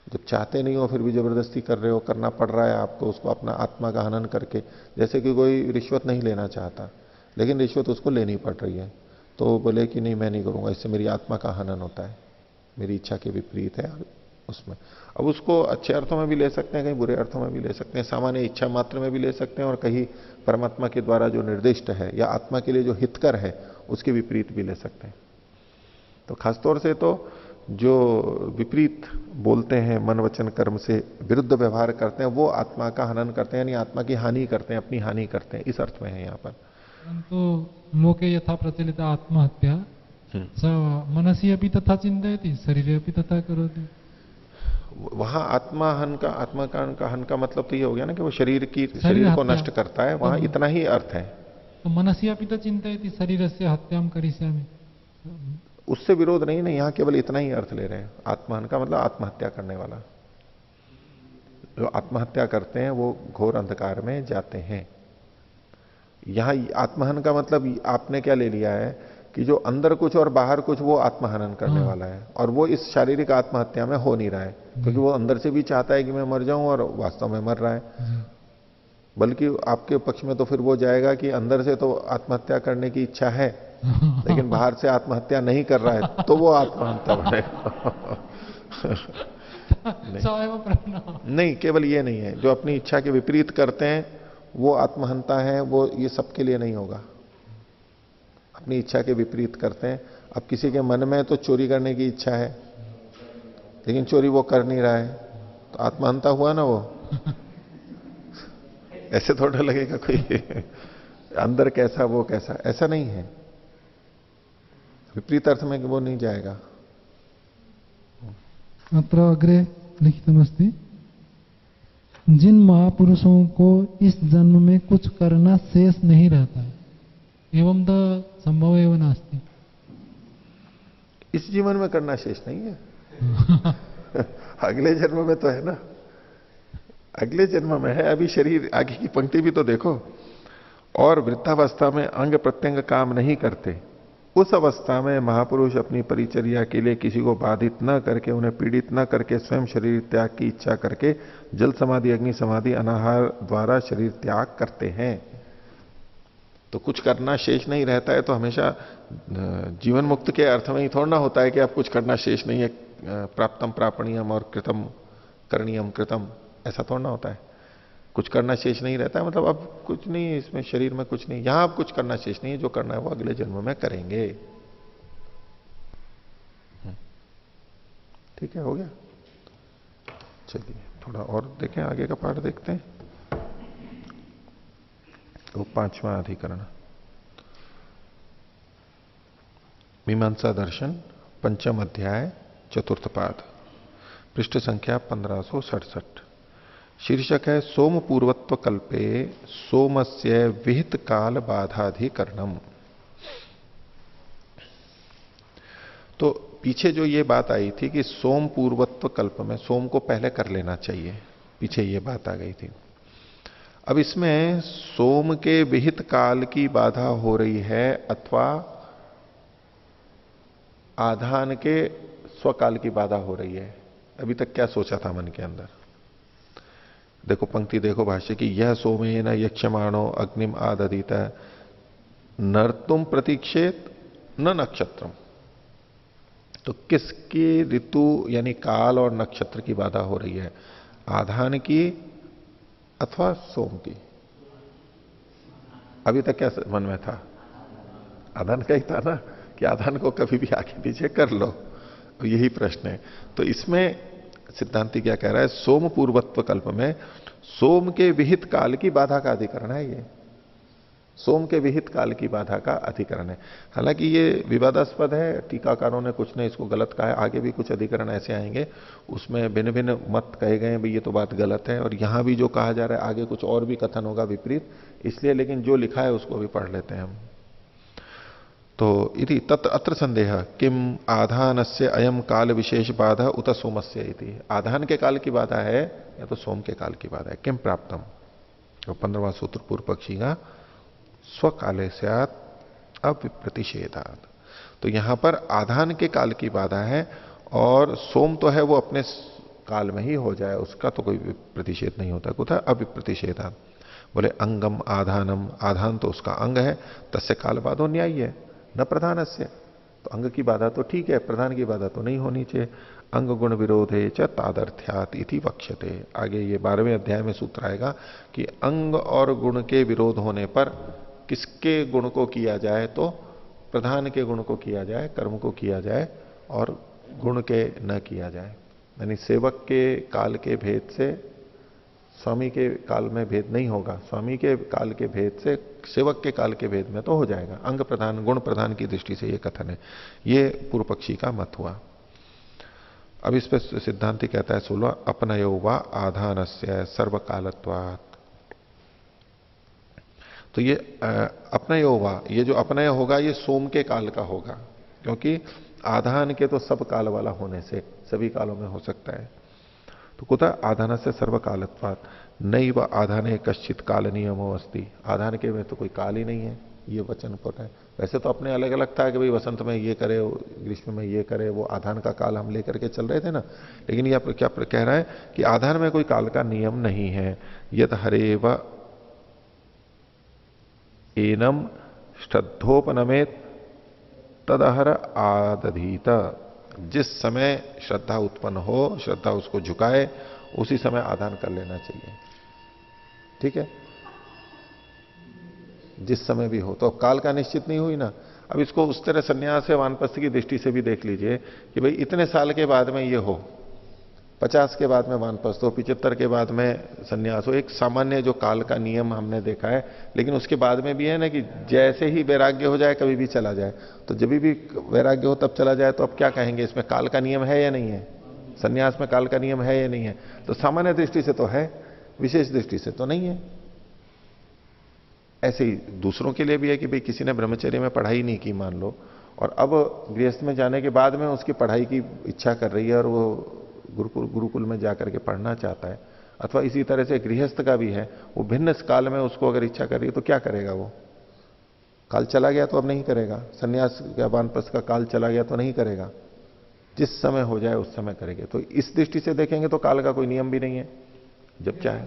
जब चाहते नहीं हो फिर भी जबरदस्ती कर रहे हो, करना पड़ रहा है आपको उसको अपना आत्मा का हनन करके। जैसे कि कोई रिश्वत नहीं लेना चाहता लेकिन रिश्वत उसको लेनी पड़ रही है, तो बोले कि नहीं मैं नहीं करूंगा, इससे मेरी आत्मा का हनन होता है, मेरी इच्छा के विपरीत है उसमें। अब उसको अच्छे अर्थों में भी ले सकते हैं, कहीं बुरे अर्थों में भी ले सकते हैं, सामान्य इच्छा मात्र में भी ले सकते हैं और कहीं परमात्मा के द्वारा जो निर्दिष्ट है या आत्मा के लिए जो हितकर है उसके विपरीत भी ले सकते हैं। तो खासतौर से तो जो विपरीत बोलते हैं, मन वचन कर्म से विरुद्ध व्यवहार करते हैं, वो आत्मा का हनन करते हैं, यानी आत्मा की हानि करते हैं, अपनी हानि करते हैं, इस अर्थ में है यहाँ पर। परंतु लोके यथा प्रचलित आत्महत्या स मनसी अपि तथा चिंतयति शरीरे अपि तथा करोति। वहां आत्मा का हन का मतलब तो ये हो गया ना कि वो शरीर को नष्ट करता है, वहां इतना ही अर्थ है। तो मनसी अपि तो चिंतयति शरीर से हत्याम करिष्यामि, उससे विरोध नहीं ना, यहां केवल इतना ही अर्थ ले रहे हैं। आत्महन का मतलब आत्महत्या करने वाला, जो आत्महत्या करते हैं वो घोर अंधकार में जाते हैं। यहां आत्महन का मतलब आपने क्या ले लिया है कि जो अंदर कुछ और बाहर कुछ वो आत्महनन करने वाला है, और वो इस शारीरिक आत्महत्या में हो नहीं रहा है, क्योंकि वो अंदर से भी चाहता है कि मैं मर जाऊं और वास्तव में मर रहा है। बल्कि आपके पक्ष में तो फिर वो जाएगा कि अंदर से तो आत्महत्या करने की इच्छा है लेकिन बाहर से आत्महत्या नहीं कर रहा है, तो वो आत्महत्या बनेगा। नहीं, केवल ये नहीं है, जो अपनी इच्छा के विपरीत करते हैं वो आत्महंता है, वो ये सबके लिए नहीं होगा। अपनी इच्छा के विपरीत करते हैं। अब किसी के मन में तो चोरी करने की इच्छा है लेकिन चोरी वो कर नहीं रहा है, तो आत्महंता हुआ ना वो। ऐसे थोड़ा लगेगा कोई अंदर कैसा वो कैसा, ऐसा नहीं है। विपरीत अर्थ में वो नहीं जाएगा। अत्र अग्रे लिखितमस्ति, जिन महापुरुषों को इस जन्म में कुछ करना शेष नहीं रहता है, एवं तो संभव एवं नास्ति। इस जीवन में करना शेष नहीं है। अगले जन्म में तो है ना, अगले जन्म में है। अभी शरीर, आगे की पंक्ति भी तो देखो, और वृद्धावस्था में अंग प्रत्यंग काम नहीं करते, उस अवस्था में महापुरुष अपनी परिचर्या के लिए किसी को बाधित न करके, उन्हें पीड़ित न करके, स्वयं शरीर त्याग की इच्छा करके जल समाधि, अग्नि समाधि, अनाहार द्वारा शरीर त्याग करते हैं। तो कुछ करना शेष नहीं रहता है, तो हमेशा जीवन मुक्त के अर्थ में ही थोड़ा ना होता है कि अब कुछ करना शेष नहीं है, प्राप्तम प्रापणीयम और कृतम करणीयम कृतम, ऐसा थोड़ा ना होता है। कुछ करना शेष नहीं रहता है मतलब अब कुछ नहीं, इसमें शरीर में कुछ नहीं, यहां अब कुछ करना शेष नहीं है, जो करना है वो अगले जन्म में करेंगे। ठीक है, हो गया। चलिए थोड़ा और देखें, आगे का पाठ देखते हैं। तो 5वां अधिकरण, मीमांसा दर्शन, 5म अध्याय, 4th पाद, पृष्ठ संख्या 1567। शीर्षक है सोम पूर्वत्व कल्पे सोमस्य विहित काल बाधाधिकरणम। तो पीछे जो ये बात आई थी कि सोम पूर्वत्व कल्प में सोम को पहले कर लेना चाहिए, पीछे ये बात आ गई थी। अब इसमें सोम के विहित काल की बाधा हो रही है अथवा आधान के स्वकाल की बाधा हो रही है। अभी तक क्या सोचा था मन के अंदर? देखो पंक्ति देखो भाष्य की, यह सोमे न यक्षमाणो अग्निम आदधीत नर्तुम प्रतीक्षेत न नक्षत्रम। तो किसकी ऋतु यानी काल और नक्षत्र की बाधा हो रही है? आधान की अथवा सोम की? अभी तक क्या मन में था? आधान का ही था ना, कि आधान को कभी भी आगे पीछे कर लो, तो यही प्रश्न है। तो इसमें सिद्धांति क्या कह रहा है? सोम पूर्वत्व कल्प में सोम के विहित काल की बाधा का अधिकरण है ये, सोम के विहित काल की बाधा का अधिकरण है। हालांकि ये विवादास्पद है, टीकाकारों ने कुछ ने इसको गलत कहा है, आगे भी कुछ अधिकरण ऐसे आएंगे उसमें भिन्न भिन्न मत कहे गए हैं, भाई ये तो बात गलत है, और यहां भी जो कहा जा रहा है आगे कुछ और भी कथन होगा विपरीत, इसलिए लेकिन जो लिखा है उसको भी पढ़ लेते हैं हम। तो इति तत्र अत्र संदेह किम आधानस्य अयम काल विशेष बाधा उत सोमस्य इति। आधान के काल की बाधा है या तो सोम के काल की बाधा है। किम प्राप्तम, तो 15वां सूत्र पूर्व पक्षी का स्वकाले स्यात् अविप्रतिषेधात्। तो यहां पर आधान के काल की बाधा है और सोम तो है वो अपने काल में ही हो जाए, उसका तो कोई प्रतिषेध नहीं होता। कुछ अविप्रतिषेधात् बोले अंगम आधानम, आधान तो उसका अंग है, तस्य काल बाधो न्याय्य है न प्रधानस्य। तो अंग की बाधा तो ठीक है, प्रधान की बाधा तो नहीं होनी चाहिए। अंग गुण विरोधे च तादर्थ्यात इति वक्ष्यते। आगे ये 12वें अध्याय में सूत्र आएगा कि अंग और गुण के विरोध होने पर किसके गुण को किया जाए, तो प्रधान के गुण को किया जाए, कर्म को किया जाए, और गुण के न किया जाए। यानी सेवक के काल के भेद से स्वामी के काल में भेद नहीं होगा, स्वामी के काल के भेद से सेवक के काल के भेद में तो हो जाएगा। अंग प्रधान गुण प्रधान की दृष्टि से ये कथन है, ये पूर्व पक्षी का मत हुआ। अब इस पर सिद्धांति कहता है 16 अपनयो वा आधानस्य सर्वकालत्वात्। तो ये अपनयो वा, ये जो अपनय होगा ये सोम के काल का होगा, क्योंकि आधान के तो सब काल वाला होने से सभी कालों में हो सकता है। तो कुतः आधान से सर्वकालत्वात् नैव आधाने कश्चित काल नियमो अस्ति। आधान के में तो कोई काल ही नहीं है, ये वचन पर है। वैसे तो अपने अलग अलग था कि भाई वसंत में ये करे, ग्रीष्म में ये करे, वो आधान का काल हम लेकर के चल रहे थे ना। लेकिन यह क्या कह रहा है कि आधान में कोई काल का नियम नहीं है। यद हरेव एनम श्रद्धोपनमेत तदहर आदधीत। जिस समय श्रद्धा उत्पन्न हो, श्रद्धा उसको झुकाए, उसी समय आधान कर लेना चाहिए। ठीक है, जिस समय भी हो। तो काल का निश्चित नहीं हुई ना। अब इसको उस तरह संन्यास से वानप्रस्थ की दृष्टि से भी देख लीजिए कि भाई इतने साल के बाद में ये हो, 50 के बाद में वानप्रस्थ हो, 75 के बाद में संन्यास हो, एक सामान्य जो काल का नियम हमने देखा है। लेकिन उसके बाद में भी है ना कि जैसे ही वैराग्य हो जाए कभी भी चला जाए, तो जब भी वैराग्य हो तब चला जाए, तो अब क्या कहेंगे, इसमें काल का नियम है या नहीं है? संन्यास में काल का नियम है या नहीं है? तो सामान्य दृष्टि से तो है, विशेष दृष्टि से तो नहीं है। ऐसे ही दूसरों के लिए भी है कि भाई किसी ने ब्रह्मचर्य में पढ़ाई नहीं की मान लो, और अब गृहस्थ में जाने के बाद में उसकी पढ़ाई की इच्छा कर रही है और वो गुरुकुल में जाकर के पढ़ना चाहता है, अथवा इसी तरह से गृहस्थ का भी है, वो भिन्न काल में उसको अगर इच्छा कर रही है तो क्या करेगा? वो काल चला गया तो अब नहीं करेगा, संन्यास या वानप्रस्थ का काल चला गया तो नहीं करेगा, जिस समय हो जाए उस समय करेंगे। तो इस दृष्टि से देखेंगे तो काल का कोई नियम भी नहीं है, जब चाहे।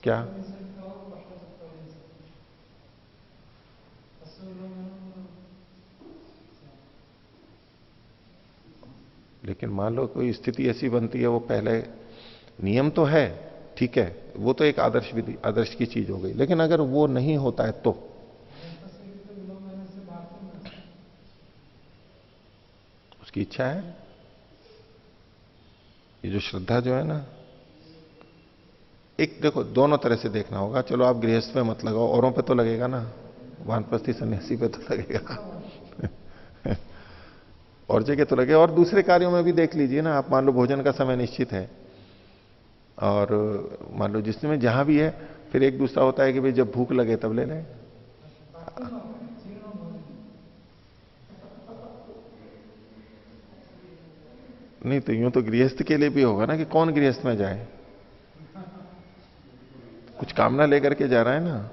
क्या लेकिन मान लो कोई स्थिति ऐसी बनती है, वो पहले नियम तो है, ठीक है, वो तो एक आदर्श विधि, आदर्श की चीज हो गई, लेकिन अगर वो नहीं होता है तो उसकी इच्छा है। ये जो श्रद्धा जो है ना, एक देखो दोनों तरह से देखना होगा। चलो आप गृहस्थ में मत लगाओ, औरों पे तो लगेगा ना, वानप्रस्थी सन्यासी पे तो लगेगा और जगह तो लगे, और दूसरे कार्यों में भी देख लीजिए ना। आप मान लो भोजन का समय निश्चित है, और मान लो जिसमें जहां भी है, फिर एक दूसरा होता है कि भाई जब भूख लगे तब ले लें। नहीं तो यूं तो गृहस्थ के लिए भी होगा ना कि कौन गृहस्थ में जाए, कुछ कामना लेकर के जा रहा है ना।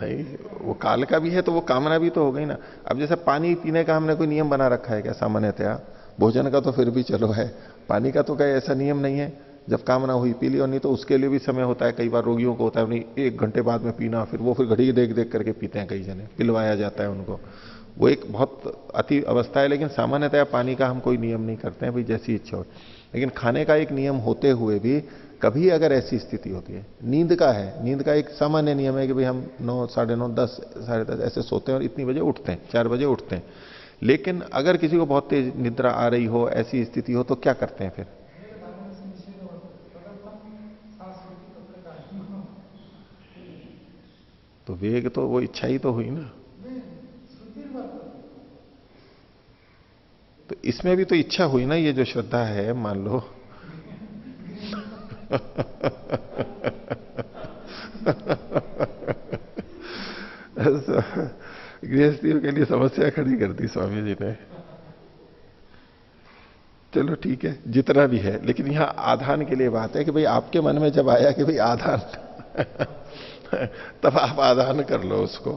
नहीं, वो काल का भी है तो वो कामना भी तो हो गई ना। अब जैसे पानी पीने का हमने कोई नियम बना रखा है क्या? सामान्यतया भोजन का तो फिर भी चलो है, पानी का तो कहीं ऐसा नियम नहीं है, जब कामना हुई पी ली, और नहीं तो उसके लिए भी समय होता है। कई बार रोगियों को होता है नहीं 1 घंटे बाद में पीना, फिर वो फिर घड़ी देख देख करके पीते हैं, कई जने पिलवाया जाता है उनको, वो एक बहुत अति अवस्था है। लेकिन सामान्यतया पानी का हम कोई नियम नहीं करते हैं, भाई जैसी इच्छा हो। लेकिन खाने का एक नियम होते हुए भी कभी अगर ऐसी स्थिति होती है, नींद का है, नींद का एक सामान्य नियम है कि भाई हम 9, 9:30, 10, 10:30 ऐसे सोते हैं और इतनी बजे उठते हैं, 4 बजे उठते हैं। लेकिन अगर किसी को बहुत तेज निद्रा आ रही हो, ऐसी स्थिति हो, तो क्या करते हैं फिर? तो वेग तो वो इच्छा ही तो हुई ना। तो इसमें भी तो इच्छा हुई ना, ये जो श्रद्धा है मान लो गृहस्थियों के लिए समस्या खड़ी कर दी स्वामी जी ने। चलो ठीक है, जितना भी है, लेकिन यहां आधान के लिए बात है कि भाई आपके मन में जब आया कि भाई आधान तब आप आधान कर लो उसको।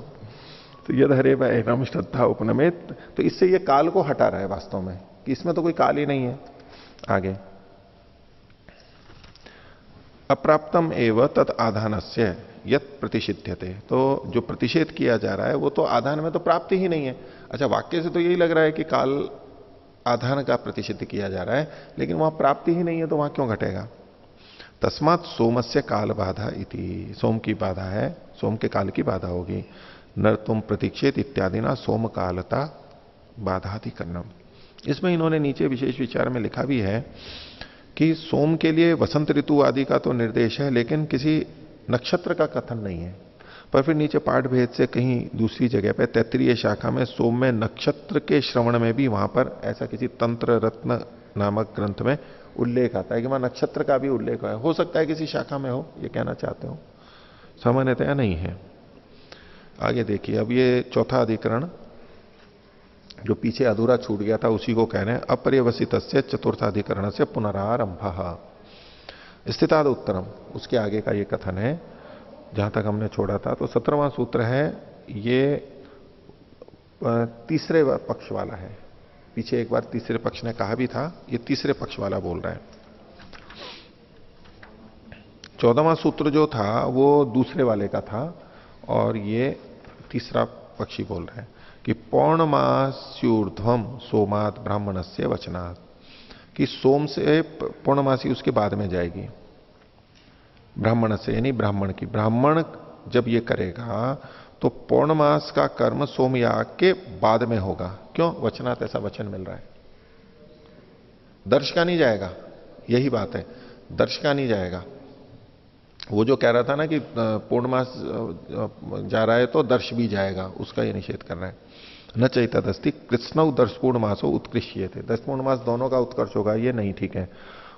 तो यद हरे वैनम श्रद्धा उपनमित, तो इससे ये काल को हटा रहा है वास्तव में, कि इसमें तो कोई काल ही नहीं है। आगे अप्राप्तम एव तत् आधानस्य यत प्रतिषिध्यते, तो जो प्रतिषेध किया जा रहा है वो तो आधान में तो प्राप्ति ही नहीं है। अच्छा, वाक्य से तो यही लग रहा है कि काल आधान का प्रतिषिध किया जा रहा है, लेकिन वहां प्राप्ति ही नहीं है, तो वहां क्यों घटेगा? तस्मात् सोमस्य काल बाधा इति, सोम की बाधा है, सोम के काल की बाधा होगी। न तुम प्रतीक्षित इत्यादि ना सोम कालता बाधाधिकरणम। इसमें इन्होंने नीचे विशेष विचार में लिखा भी है कि सोम के लिए वसंत ऋतु आदि का तो निर्देश है, लेकिन किसी नक्षत्र का कथन नहीं है। पर फिर नीचे पाठ भेद से कहीं दूसरी जगह पे 33 शाखा में सोम में नक्षत्र के श्रवण में भी वहां पर ऐसा किसी तंत्र रत्न नामक ग्रंथ में उल्लेख आता है कि वहां नक्षत्र का भी उल्लेख है। हो सकता है किसी शाखा में हो, ये कहना चाहते हो, सामान्यतया नहीं है। आगे देखिए, अब ये चौथा अधिकरण जो पीछे अधूरा छूट गया था उसी को कह रहे हैं। अपर्यवसित चतुर्थाधिकरण से पुनरारंभ स्थिताद उत्तरम, उसके आगे का ये कथन है जहां तक हमने छोड़ा था। तो 17वां सूत्र है, ये तीसरे पक्ष वाला है। पीछे एक बार तीसरे पक्ष ने कहा भी था, ये तीसरे पक्ष वाला बोल रहा है। 14वां सूत्र जो था वो दूसरे वाले का था, और ये तीसरा पक्षी बोल रहा है कि पौर्णमास्यूर्ध्वम सोमात ब्राह्मणस्य वचनात्, कि सोम से पौर्णमासी उसके बाद में जाएगी, ब्राह्मण से यानी ब्राह्मण की। ब्राह्मण जब ये करेगा तो पौर्णमास का कर्म सोमयाग के बाद में होगा। क्यों? वचनात्, ऐसा वचन मिल रहा है। दर्श का नहीं जाएगा, यही बात है, दर्श का नहीं जाएगा। वो जो कह रहा था ना कि पूर्णमास जा रहा है तो दर्श भी जाएगा, उसका ये निषेध कर रहा है। न चैतदस्ति कृष्ण दर्श पूर्णमासो उत्कृष्य थे, 10 पूर्णमास दोनों का उत्कर्ष होगा, ये नहीं ठीक है।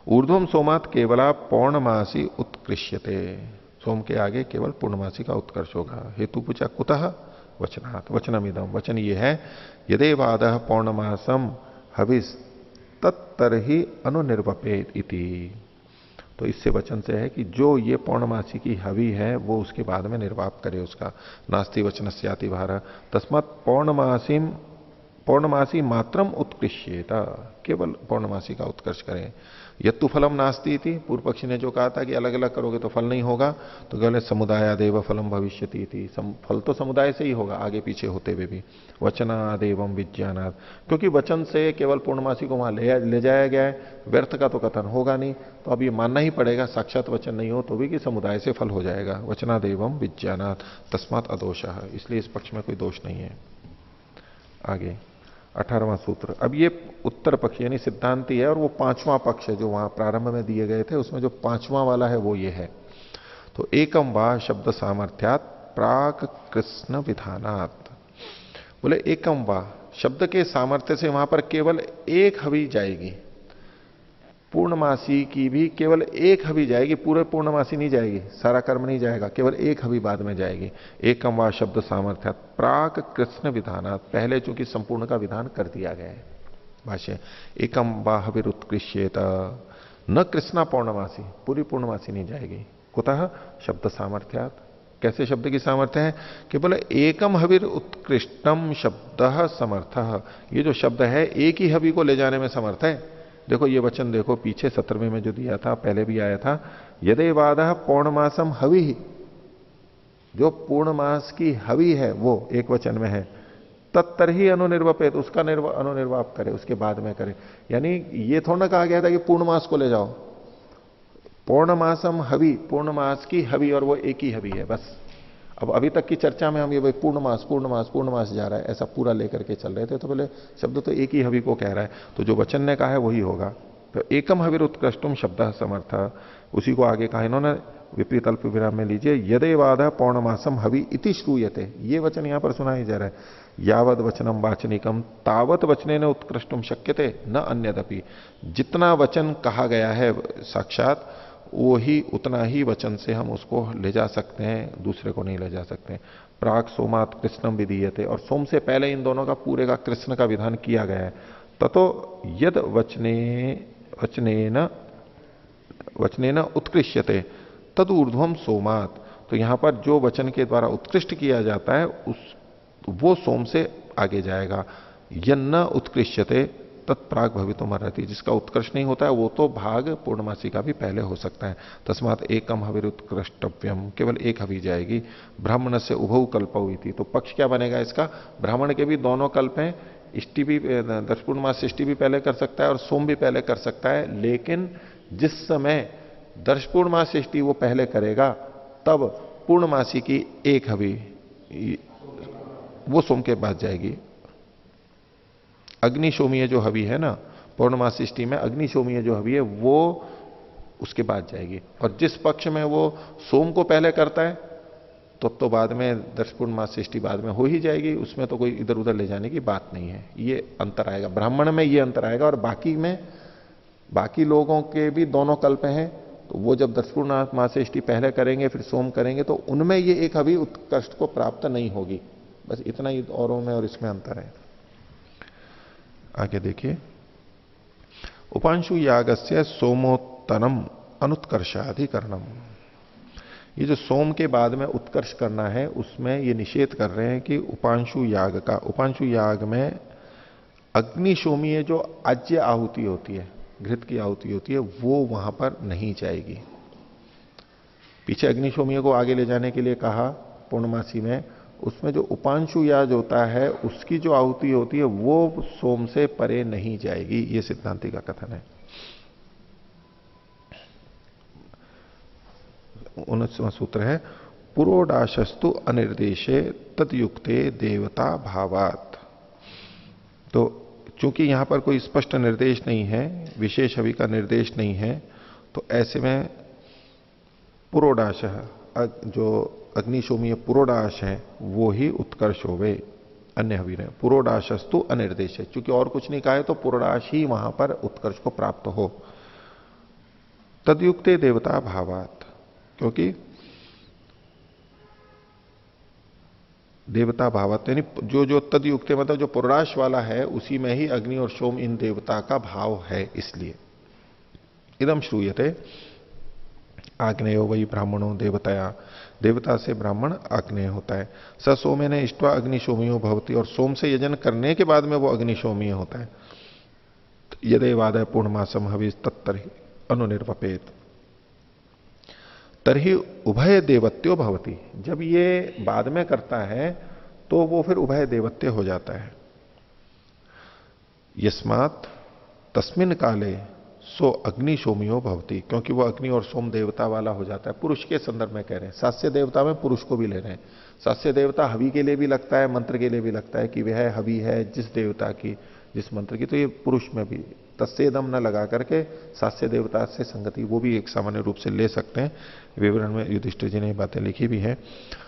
ऊर्ध्वम सोमात केवला पौर्णमासी उत्कृष्यते, सोम के आगे केवल पूर्णमासी का उत्कर्ष होगा। हेतु पूछा कुतः, वचनात्, वचनमिदम, वचन ये है यदेवाद पौर्णमासम हविस तत्तरहि अनुनिर्वपेत इति। तो इससे वचन से है कि जो ये पौर्णमासी की हवि है वो उसके बाद में निर्वाप करे उसका। नास्ति वचनस्याति भार तस्मात् पौर्णमासी मात्रम उत्कृष्येत, केवल पौर्णमासी का उत्कर्ष करें। यत्तु फलम नास्ति थी, पूर्व पक्षी ने जो कहा था कि अलग अलग करोगे तो फल नहीं होगा, तो कहले समुदायादेव फलम भविष्यति थी, फल तो समुदाय से ही होगा आगे पीछे होते हुए भी। वचनादेवम विज्ञानात्, क्योंकि वचन से केवल पूर्णमासी को वहां ले जाया गया है, व्यर्थ का तो कथन होगा नहीं, तो अब ये मानना ही पड़ेगा साक्षात वचन नहीं हो तो भी कि समुदाय से फल हो जाएगा। वचनादेवम विज्ञानात् तस्मात् अदोषः, इसलिए इस पक्ष में कोई दोष नहीं है। आगे 18वां सूत्र। अब ये उत्तर पक्ष यानी सिद्धांति है और वो 5वां पक्ष है जो वहां प्रारंभ में दिए गए थे, उसमें जो 5वां वाला है वो ये है। तो एकम वा शब्द सामर्थ्यात प्राक कृष्ण विधानात्, बोले एकम वा शब्द के सामर्थ्य से वहां पर केवल एक हवि जाएगी, पूर्णमासी की भी केवल एक हवि जाएगी, पूरे पूर्णमासी नहीं जाएगी, सारा कर्म नहीं जाएगा, केवल एक हवि बाद में जाएगी। एकम वा शब्द सामर्थ्य प्राक कृष्ण विधानात्, पहले चूंकि संपूर्ण का विधान कर दिया गया है। भाष्य एकम वा हविरुत्कृष्येत न कृष्णा पौर्णमासी, पूरी पूर्णमासी नहीं जाएगी। कुतः शब्द सामर्थ्यात्, कैसे शब्द की सामर्थ्य है कि बोले एकम हविर उत्कृष्टम शब्द समर्थ, ये जो शब्द है एक ही हवि को ले जाने में समर्थ है। देखो ये वचन देखो पीछे 17वें में जो दिया था, पहले भी आया था, यदेवाद पौर्णमासम हवि, जो पूर्णमास की हवि है वो एक वचन में है, तत्तर ही अनुनिर्वपेत, उसका अनुनिर्वाप करे, उसके बाद में करे। यानी ये थोड़ा कहा गया था कि पूर्णमास को ले जाओ, पौर्णमासम हवि, पूर्णमास की हवि और वो एक ही हवि है बस। अब अभी तक की चर्चा में हम ये भाई पूर्णमास पूर्णमास पूर्णमास जा रहा है ऐसा पूरा लेकर के चल रहे थे, तो बोले शब्द तो एक ही हवि को कह रहा है, तो जो वचन ने कहा है वही होगा। तो एकम हविर उत्कृष्टम शब्द समर्थ, उसी को आगे कहा इन्होंने विपरीत अल्प विराम में लीजिए, यदेवाद पौर्णमासम हवि इति श्रूयते, ये वचन यहां पर सुनाई जा रहा है। यावद वचनम वाचनिकम तावत वचने न उत्कृष्टम शक्यते न अन्यदपि, जितना वचन कहा गया है साक्षात वो ही उतना ही वचन से हम उसको ले जा सकते हैं, दूसरे को नहीं ले जा सकते। प्राक सोमात कृष्णम विधीयते, और सोम से पहले इन दोनों का पूरे का कृष्ण का विधान किया गया है। ततो यद वचनेन उत्कृष्यते तद ऊर्ध्वम सोमात, तो यहां पर जो वचन के द्वारा उत्कृष्ट किया जाता है वो सोम से आगे जाएगा। यन्न उत्कृष्यते तत्प्राग भवितुम अर्हति, जिसका उत्कर्ष नहीं होता है वो तो भाग पूर्णमासी का भी पहले हो सकता है। तस्मात एकम हविरुत्कृष्टव्यम, केवल एक हवि जाएगी। ब्राह्मण से उभौ कल्पौ इति, तो पक्ष क्या बनेगा इसका, ब्राह्मण के भी दोनों कल्प हैं, इष्टि भी 10 पूर्णमास इष्टि भी पहले कर सकता है और सोम भी पहले कर सकता है, लेकिन जिस समय 10 पूर्णमास इष्टि वो पहले करेगा तब पूर्णमासी की एक हवि वो सोम के बाद जाएगी। अग्निशोमीय जो हवि है ना पौर्णमासी इष्टि में, अग्निशोमीय जो हवि है वो उसके बाद जाएगी। और जिस पक्ष में वो सोम को पहले करता है तो बाद में 10 पूर्णमासी इष्टि बाद में हो ही जाएगी, उसमें तो कोई इधर उधर ले जाने की बात नहीं है। ये अंतर आएगा, ब्राह्मण में ये अंतर आएगा, और बाकी में बाकी लोगों के भी दोनों कल्प हैं, तो वो जब 10 पूर्णमासी इष्टि पहले करेंगे फिर सोम करेंगे तो उनमें ये एक हवि उत्कृष्ट को प्राप्त नहीं होगी। बस इतना ही औरों में और इसमें अंतर है। आगे देखिए, उपांशु यागस्य सोमोत्तरम अनुत्कर्षाधिकरणम, ये जो सोम के बाद में उत्कर्ष करना है उसमें ये निषेध कर रहे हैं कि उपांशु याग का, उपांशु याग में अग्निशोमीय जो आज्य आहुति होती है, घृत की आहुति होती है, वो वहां पर नहीं जाएगी। पीछे अग्निशोमीय को आगे ले जाने के लिए कहा पूर्णमासी में, उसमें जो उपांशु याज होता है उसकी जो आहुति होती है वो सोम से परे नहीं जाएगी, ये सिद्धांति का कथन है। 19वां सूत्र है पुरोडाशस्तु अनिर्देशे तदयुक्ते देवता भावात। तो चूंकि यहां पर कोई स्पष्ट निर्देश नहीं है, विशेष हवि का निर्देश नहीं है, तो ऐसे में पुरोडाश, जो अग्निशोमीय पुरोडाश है वो ही उत्कर्ष होवे, अन्य हवि ने। पुरोडाशस्तु अनिर्देश है, चूंकि और कुछ नहीं कहा है तो पुरोडाश ही वहां पर उत्कर्ष को प्राप्त हो। तदयुक्ते देवता भावात, क्योंकि देवता भावात यानी जो जो तदयुक्ते मतलब जो पुरोडाश वाला है उसी में ही अग्नि और सोम इन देवता का भाव है, इसलिए इदम श्रूयते आग्नेयो वही ब्राह्मणों देवतया, देवता से ब्राह्मण आग्नेय होता है। स सोमे ने इष्टवा अग्निशोमियो भवती, और सोम से यजन करने के बाद में वो अग्निशोमीय होता है। यदेवादय पूर्णमासम हविष तत्तर अनुनिर्वपेत तरही उभय देवत्यो भवती, जब ये बाद में करता है तो वो फिर उभय देवत्य हो जाता है। यस्मात् तस्मिन काले सो अग्निशोमियो भवती, क्योंकि वो अग्नि और सोम देवता वाला हो जाता है। पुरुष के संदर्भ में कह रहे हैं, सास्य देवता में पुरुष को भी ले रहे हैं। सास्य देवता हवि के लिए भी लगता है, मंत्र के लिए भी लगता है कि वह हवि है जिस देवता की, जिस मंत्र की, तो ये पुरुष में भी तस्सेदम न लगा करके सास्य देवता से संगति, वो भी एक सामान्य रूप से ले सकते हैं। विवरण में युधिष्ठिर जी ने बातें लिखी भी है।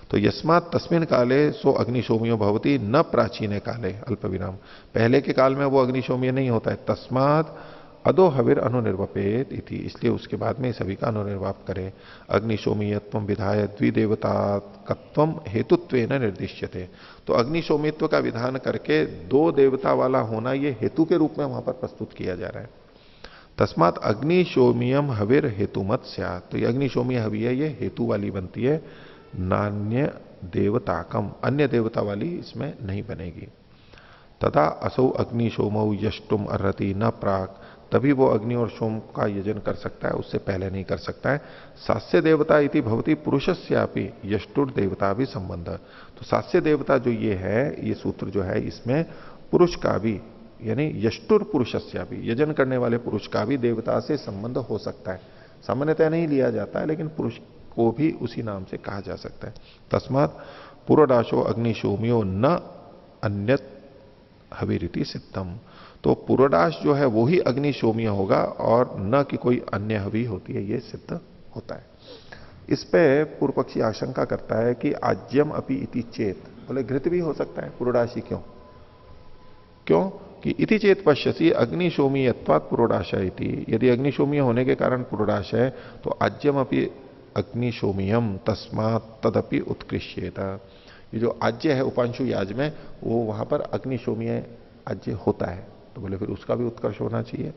तो यस्मात् तस्मिन काले सो अग्निशोमियो भवती न प्राचीन काले अल्प विराम, पहले के काल में वो अग्निशोमिय नहीं होता है। तस्मात् अदो हविर अनुनिर्वपेत इति, इसलिए उसके बाद में सभी का अनुनिर्वाप करे। अग्निशोमीयत्व विधाय द्विदेवताकत्वम हेतुत्वेन निर्दिश्यते, तो अग्निशोमित्व का विधान करके दो देवता वाला होना ये हेतु के रूप में वहां पर प्रस्तुत किया जा रहा है। तस्मात् अग्निशोमियम हविर हेतुमत स्यात्, तो ये अग्निशोमीय हवि है, ये हेतु वाली बनती है। नान्य देवताकम, अन्य देवता वाली इसमें नहीं बनेगी। तथा असौ अग्निशोमौ यष्टुम अर्हति न प्राक, तभी वो अग्नि और सोम का यजन कर सकता है, उससे पहले नहीं कर सकता है। सास्य देवता इति भवति पुरुषस्यापि यष्टुर देवता भी संबंध, तो सास्य देवता जो ये है, ये सूत्र जो है इसमें पुरुष का भी यानी यष्टुर पुरुषस्यापि, यजन करने वाले पुरुष का भी देवता से संबंध हो सकता है। सामान्यतः नहीं लिया जाता है, लेकिन पुरुष को भी उसी नाम से कहा जा सकता है। तस्मात् पुरोडाशो अग्निशोमियो न अन्यत हविरिति सिद्धम, तो पुरोडाश जो है वो ही अग्निशोमिय होगा और न कि कोई अन्य हवि होती है, ये सिद्ध होता है। इस पे पूर्व पक्षी आशंका करता है कि आज्यम अपि इति चेत, बोले घृत भी हो सकता है पुरोडाशी, क्यों कि इति चेत पश्यसी अग्निशोमीयत्वात् पुरोडाश इति, यदि अग्निशोमीय होने के कारण पुरोडाश है तो आज्यम अपि अग्निशोमियम तस्मात् तदपि उत्कृष्येत, ये जो आज्य है उपांशु याज में वो वहां पर अग्निशोमीय आज्य होता है, तो बोले फिर उसका भी उत्कर्ष होना चाहिए।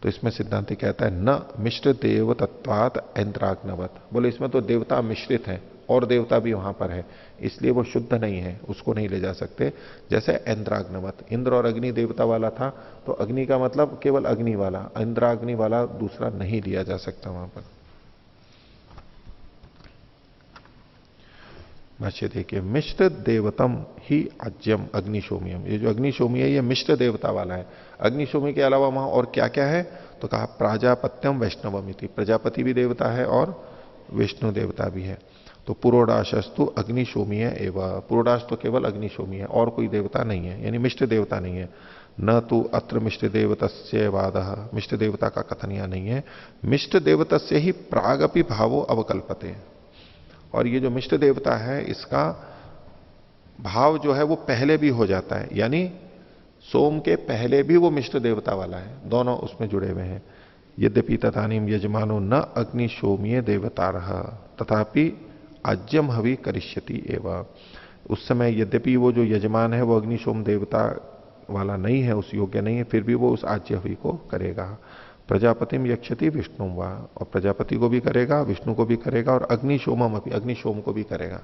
तो इसमें सिद्धांति कहता है न मिश्र देव तत्वात ऐन्द्राग्नवत, बोले इसमें तो देवता मिश्रित है और देवता भी वहां पर है, इसलिए वो शुद्ध नहीं है, उसको नहीं ले जा सकते। जैसे ऐन्द्राग्नवत, इंद्र और अग्नि देवता वाला था तो अग्नि का मतलब केवल अग्नि वाला, इंद्राग्नि वाला दूसरा नहीं लिया जा सकता वहां पर। भाष्य देखिए, मिश्र देवतम ही आज्यम अग्निशोमियम, ये जो अग्निशोमी है ये मिश्र देवता वाला है। अग्निशोमी के अलावा वहां और क्या क्या है, तो कहा प्राजापत्यम वैष्णवम इति, प्रजापति भी देवता है और विष्णु देवता भी है। तो पुरोडाशस्तु अग्निशोमीय एवं, पुरोडाश तो केवल अग्निशोमी है और कोई देवता नहीं है, यानी मिश्र देवता नहीं है। न तो अत्र मिश्र देवतस्य वादः, मिश्र देवता का कथन यहां नहीं है। मिश्र देवतस्य ही प्रागपि भावो अवकल्पते, और ये जो मिश्र देवता है इसका भाव जो है वो पहले भी हो जाता है, यानी सोम के पहले भी वो मिश्र देवता वाला है, दोनों उसमें जुड़े हुए हैं। यद्यपि तथानीम यजमानो न अग्निशोमीय देवतारः तथापि आज्यम हवि करिष्यति एवं, उस समय यद्यपि वो जो यजमान है वो अग्निशोम देवता वाला नहीं है, उस योग्य नहीं है, फिर भी वो उस आज्य हवि को करेगा। प्रजापतिम यक्षति विष्णु वा, और प्रजापति को भी करेगा, विष्णु को भी करेगा, और अग्निशोमम अपनी, अग्निशोम को भी करेगा।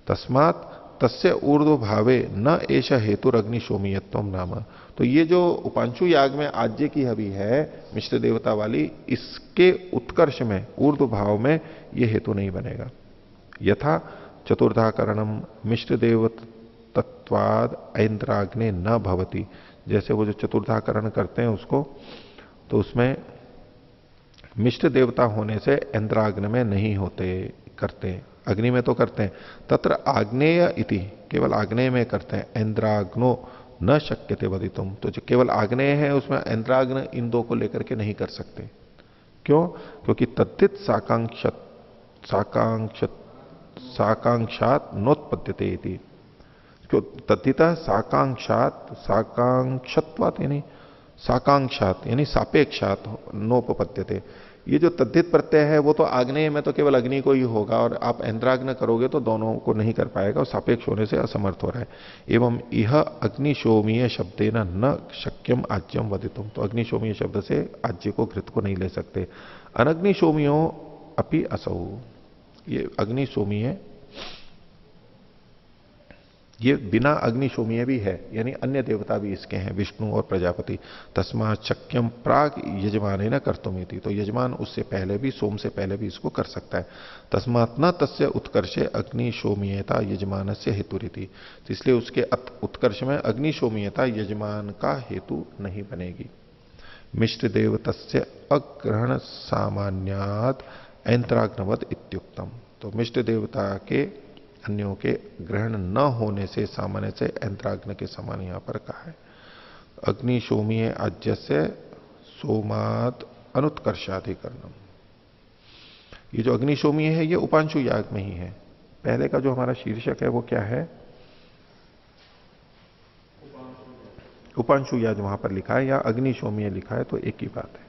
तस्मात् तस्य ऊर्ध्व भावे न एष हेतुर अग्निशोमीयत्वम नाम, तो ये जो उपांशु याग में आज्य की हवि है मिश्र देवता वाली, इसके उत्कर्ष में ऊर्ध्व भाव में ये हेतु नहीं बनेगा। यथा चतुर्धाकरणम मिश्र देवतत्वाद ऐन्द्राग्ने न भवति, जैसे वो जो चतुर्धाकरण करते हैं उसको, तो उसमें मिश्र देवता होने से इंद्राग्न में नहीं होते, करते, अग्नि में तो करते हैं। तत्र आग्नेय इति, केवल आग्नेय में करते हैं। इंद्राग्नो न शक्यते वदितुम। तो जो केवल आग्नेय है उसमें ऐन्द्राग्न इन दो को लेकर के नहीं कर सकते। क्यों? क्योंकि तद्धित साकांक्षात नोत्पद्यते इति। क्यों? तद्धिता साकांक्षत्वात यानी साकांक्षात यानी सापेक्षात नोपपद्यते। ये जो तद्धित प्रत्यय है वो तो आग्नेय में तो केवल अग्नि को ही होगा, और आप ऐन्द्राग्न करोगे तो दोनों को नहीं कर पाएगा, और सापेक्ष होने से असमर्थ हो रहा है। एवं यह अग्निशोमीय शब्देन न शक्यम आज्यम वदितुम। तो अग्निशोमीय शब्द से आज्य को घृत को नहीं ले सकते। अनग्निशोमियो अपि असौ। ये अग्निशोमीय, ये बिना अग्निशोमीय भी है, यानी अन्य देवता भी इसके हैं, विष्णु और प्रजापति। तस्मात् शक्यम प्राग यजमाने न कर्तुमिति। तो यजमान उससे पहले भी, सोम से पहले भी इसको कर सकता है। तस्मात् न तस्य उत्कर्षे अग्निशोमीयता यजमान से हेतुरिति। तो इसलिए उसके उत्कर्ष में अग्निशोमीयता यजमान का हेतु नहीं बनेगी। मिश्र देव तस्य अग्रहण सामान्यात ऐन्द्राग्नवद इत्युक्तम। तो मिश्र देवता के अन्यों के ग्रहण न होने से सामान्य से ऐन्द्राग्न के समान यहां पर कहा है। अग्निशोमीय आज्य से सोमात अनुत्कर्षाधिकरणम। ये जो अग्निशोमीय है ये उपांशु याग में ही है। पहले का जो हमारा शीर्षक है वो क्या है? उपांशु याग वहां पर लिखा है या अग्निशोमीय लिखा है, तो एक ही बात है।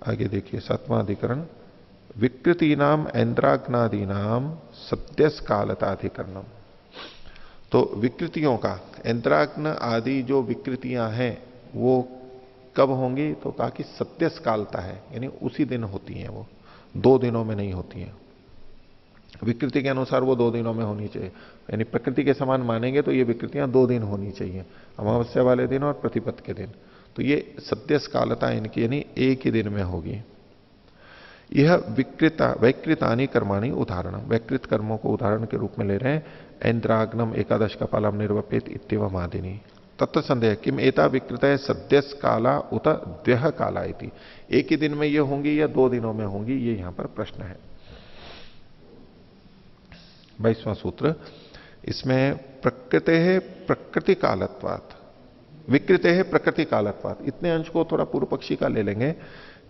आगे देखिए 7वां अधिकरण, विकृति नाम ऐन्द्राग्नादि नाम सत्यस कालताधिकरणम। तो विकृतियों का, ऐन्द्राग्न आदि जो विकृतियां हैं वो कब होंगी? तो कहा कि सत्यस कालता है, यानी उसी दिन होती हैं, वो 2 दिनों में नहीं होती हैं। विकृति के अनुसार वो 2 दिनों में होनी चाहिए, यानी प्रकृति के समान मानेंगे तो ये विकृतियां 2 दिन होनी चाहिए, अमावस्या वाले दिन और प्रतिपद के दिन। तो ये सत्यस कालता इनकी यानी एक ही दिन में होगी। यह वैकृतानी कर्माणी उदाहरण, वैकृत कर्मों को उदाहरण के रूप में ले रहे हैं। ऐन्द्राग्नम एकादश का पालम निर्वपेत इत्यव मादिनी तत्व संदेह किम एता विकृत है सद्यस काला उत द्व्यः काला इति। एक ही दिन में ये होंगी या 2 दिनों में होंगी, ये यहां पर प्रश्न है। 22वां सूत्र, इसमें प्रकृते है प्रकृति कालत्वात्, विकृते है प्रकृति कालत्वात्। इतने अंश को थोड़ा पूर्व पक्षी का ले लेंगे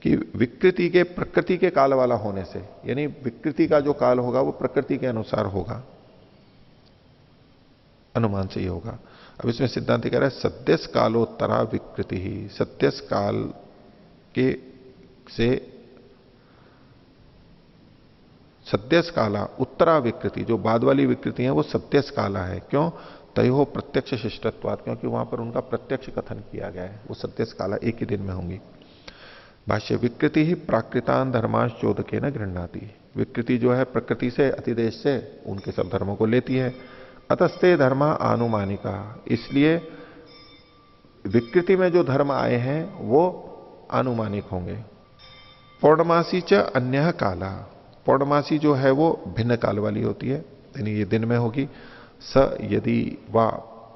कि विकृति के प्रकृति के काल वाला होने से, यानी विकृति का जो काल होगा वो प्रकृति के अनुसार होगा, अनुमान से ही होगा। अब इसमें सिद्धांत कह रहा है सद्यस कालोत्तरा विकृति ही, सद्यस काल के से सद्यस काला उत्तरा विकृति, जो बाद वाली विकृति है वो सद्यस काला है। क्यों? तयो प्रत्यक्ष शिष्टत्वात्, क्योंकि वहां पर उनका प्रत्यक्ष कथन किया गया है, वो सद्यस काला एक ही दिन में होंगी। भाष्य, विकृति ही प्राकृतान धर्मांश चोदके न गृह्णाति। विकृति जो है प्रकृति से, अतिदेश से उनके सब धर्मों को लेती है। अतस्ते धर्मा आनुमानिका, इसलिए विकृति में जो धर्म आए हैं वो आनुमानिक होंगे। पौर्णमासी च अन्य काला, पौर्णमासी जो है वो भिन्न काल वाली होती है, यानी ये दिन में होगी। स यदि वा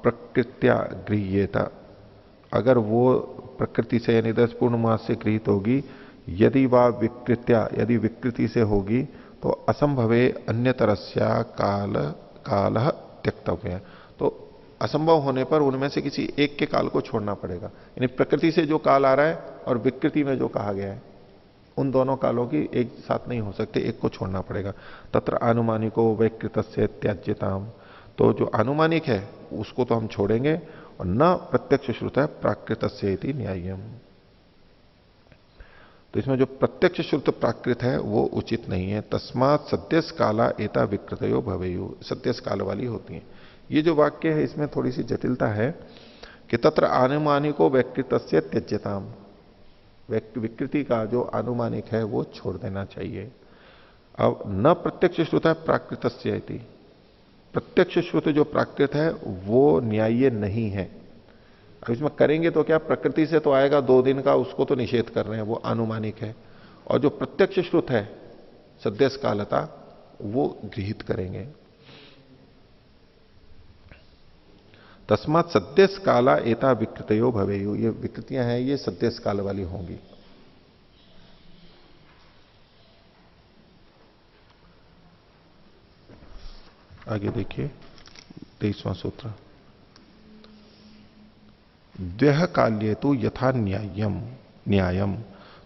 प्रकृत्या गृह्येता, अगर वो प्रकृति से यानी 10 पूर्णमास से गृहित होगी। यदि वा विकृत्या, यदि विकृति से होगी तो असंभवे अन्यतरस्या काल त्यक्तव्य। तो असंभव होने पर उनमें से किसी एक के काल को छोड़ना पड़ेगा, यानी प्रकृति से जो काल आ रहा है और विकृति में जो कहा गया है उन दोनों कालों की एक साथ नहीं हो सकते, एक को छोड़ना पड़ेगा। तत्र आनुमानिको वैकृतस्य त्याज्यताम, तो जो आनुमानिक है उसको तो हम छोड़ेंगे, और न प्रत्यक्ष श्रुत है प्राकृतस्य इति न्याय्यम। तो इसमें जो प्रत्यक्ष श्रुत प्राकृत है वो उचित नहीं है। तस्मात् सत्यस काला एता विकृतयो भवेयु, सत्यस काल वाली होती है। ये जो वाक्य है इसमें थोड़ी सी जटिलता है कि तत्र आनुमानिको वैकृतस्य त्यज्यताम, विकृति का जो आनुमानिक है वो छोड़ देना चाहिए। अब न प्रत्यक्ष श्रुत है प्राकृतस्य इति, प्रत्यक्ष श्रुत जो प्राकृत है वो न्याय्य नहीं है। अब इसमें करेंगे तो क्या, प्रकृति से तो आएगा 2 दिन का, उसको तो निषेध कर रहे हैं, वो आनुमानिक है। और जो प्रत्यक्ष श्रुत है सद्यस कालता, वो गृहित करेंगे। तस्मात् सद्यस काला एता विकृतयो भवेयु, ये विकृतियां हैं ये सद्यस काल वाली होंगी। आगे देखिए 23वां सूत्र, द्व्यः काल्ये तो यथा न्यायम,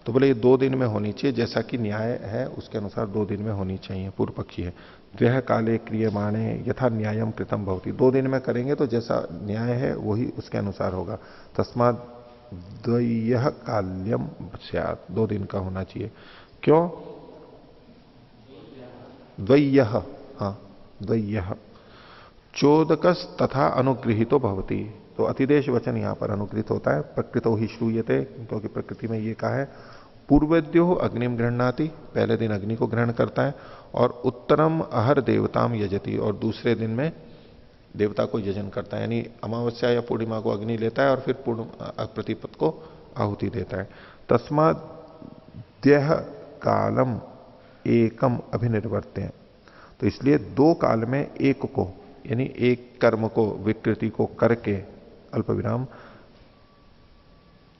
तो बोले ये 2 दिन में होनी चाहिए, जैसा कि न्याय है उसके अनुसार 2 दिन में होनी चाहिए। पूर्व पक्षी है द्व्यः काले क्रियमाणे यथा न्यायम कृतम भवति, 2 दिन में करेंगे तो जैसा न्याय है वही उसके अनुसार होगा। तस्मात् द्वयः काल्यम स्यात्, 2 दिन का होना चाहिए। क्यों? द्वयः, हाँ द्वयः चोदकस तथा अनुगृहीतो भवति, तो अतिदेश वचन यहां पर अनुगृहित होता है। प्रकृतो ही श्रूयते, क्योंकि प्रकृति में ये कहा है पूर्वेद्यो अग्निम गृहणाति, पहले दिन अग्नि को ग्रहण करता है, और उत्तरम अहर देवताम यजति, और दूसरे दिन में देवता को यजन करता है, यानी अमावस्या या पूर्णिमा को अग्नि लेता है और फिर प्रतिपद को आहुति देता है। तस्मात् द्यः कालम एकम अभिनिर्वर्त्य, तो इसलिए 2 काल में एक को, यानी एक कर्म को विकृति को करके अल्प विराम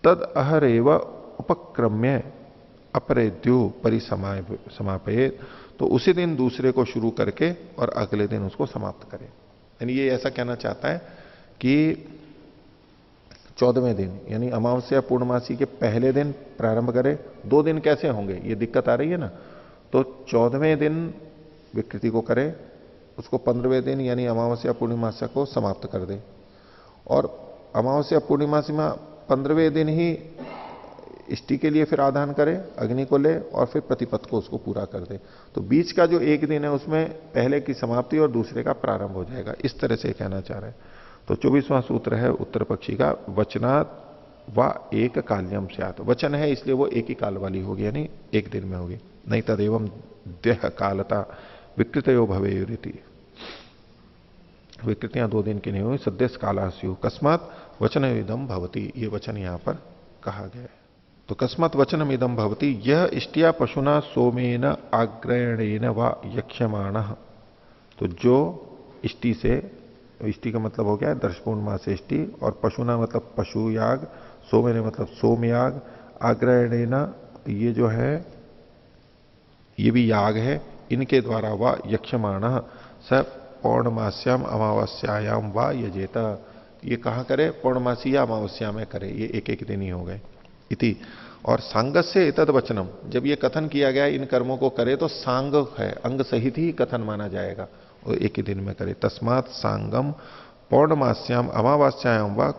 तद अहरेव उपक्रम्य अपरेद्यो परिसमापयेत, तो उसी दिन दूसरे को शुरू करके और अगले दिन उसको समाप्त करे। यानी ये ऐसा कहना चाहता है कि 14वें दिन यानी अमावस्या पूर्णमासी के पहले दिन प्रारंभ करे। 2 दिन कैसे होंगे, ये दिक्कत आ रही है ना, तो 14वें दिन विकृति को करे, उसको 15वें दिन यानी अमावस्या पूर्णिमासा को समाप्त कर दे, और अमावस्या पूर्णिमासी में 15वें दिन ही इष्टि के लिए फिर आधान करे, अग्नि को ले और फिर प्रतिपद को उसको पूरा कर दे। तो बीच का जो एक दिन है उसमें पहले की समाप्ति और दूसरे का प्रारंभ हो जाएगा, इस तरह से कहना चाह रहे हैं। तो 24वां सूत्र है उत्तर पक्षी का, वचनात् व एक काल्यम स्यात्, वचन है इसलिए वो एक ही काल वाली होगी, यानी एक दिन में होगी। नहीं तदेवं द्यः कालता विकृतयो भवेयुरिति, विकृतियां 2 दिन की नहीं हुई। सद्यस कालास्यु कस्मात् वचनमिदं भवति, ये वचन यहां पर कहा गया है। तो कस्मात् वचनमिदं भवति, यह इष्टिया पशुना सोमेन आग्रयणेन व यक्ष्यमाणः, तो जो इष्टि से, इष्टि का मतलब हो गया दर्शपूर्णमास इष्टि, और पशुना मतलब पशु याग, सोमेन मतलब सोमयाग, आग्रयणेन ये जो है ये भी याग है, इनके द्वारा व यक्ष्यमाणः स पौर्णमास्याम अमावस्यायाम व यजेत, ये कहां करे, पौर्णमासी या अमावस्या में करे, ये एक एक दिन ही हो गए इति। और सांगस्य एतद वचनम, जब ये कथन किया गया इन कर्मों को करे तो सांग है, अंग सहित ही कथन माना जाएगा, और एक ही दिन में करे। तस्मात् सांगम पौर्णमास्याम अमावस्यायाम व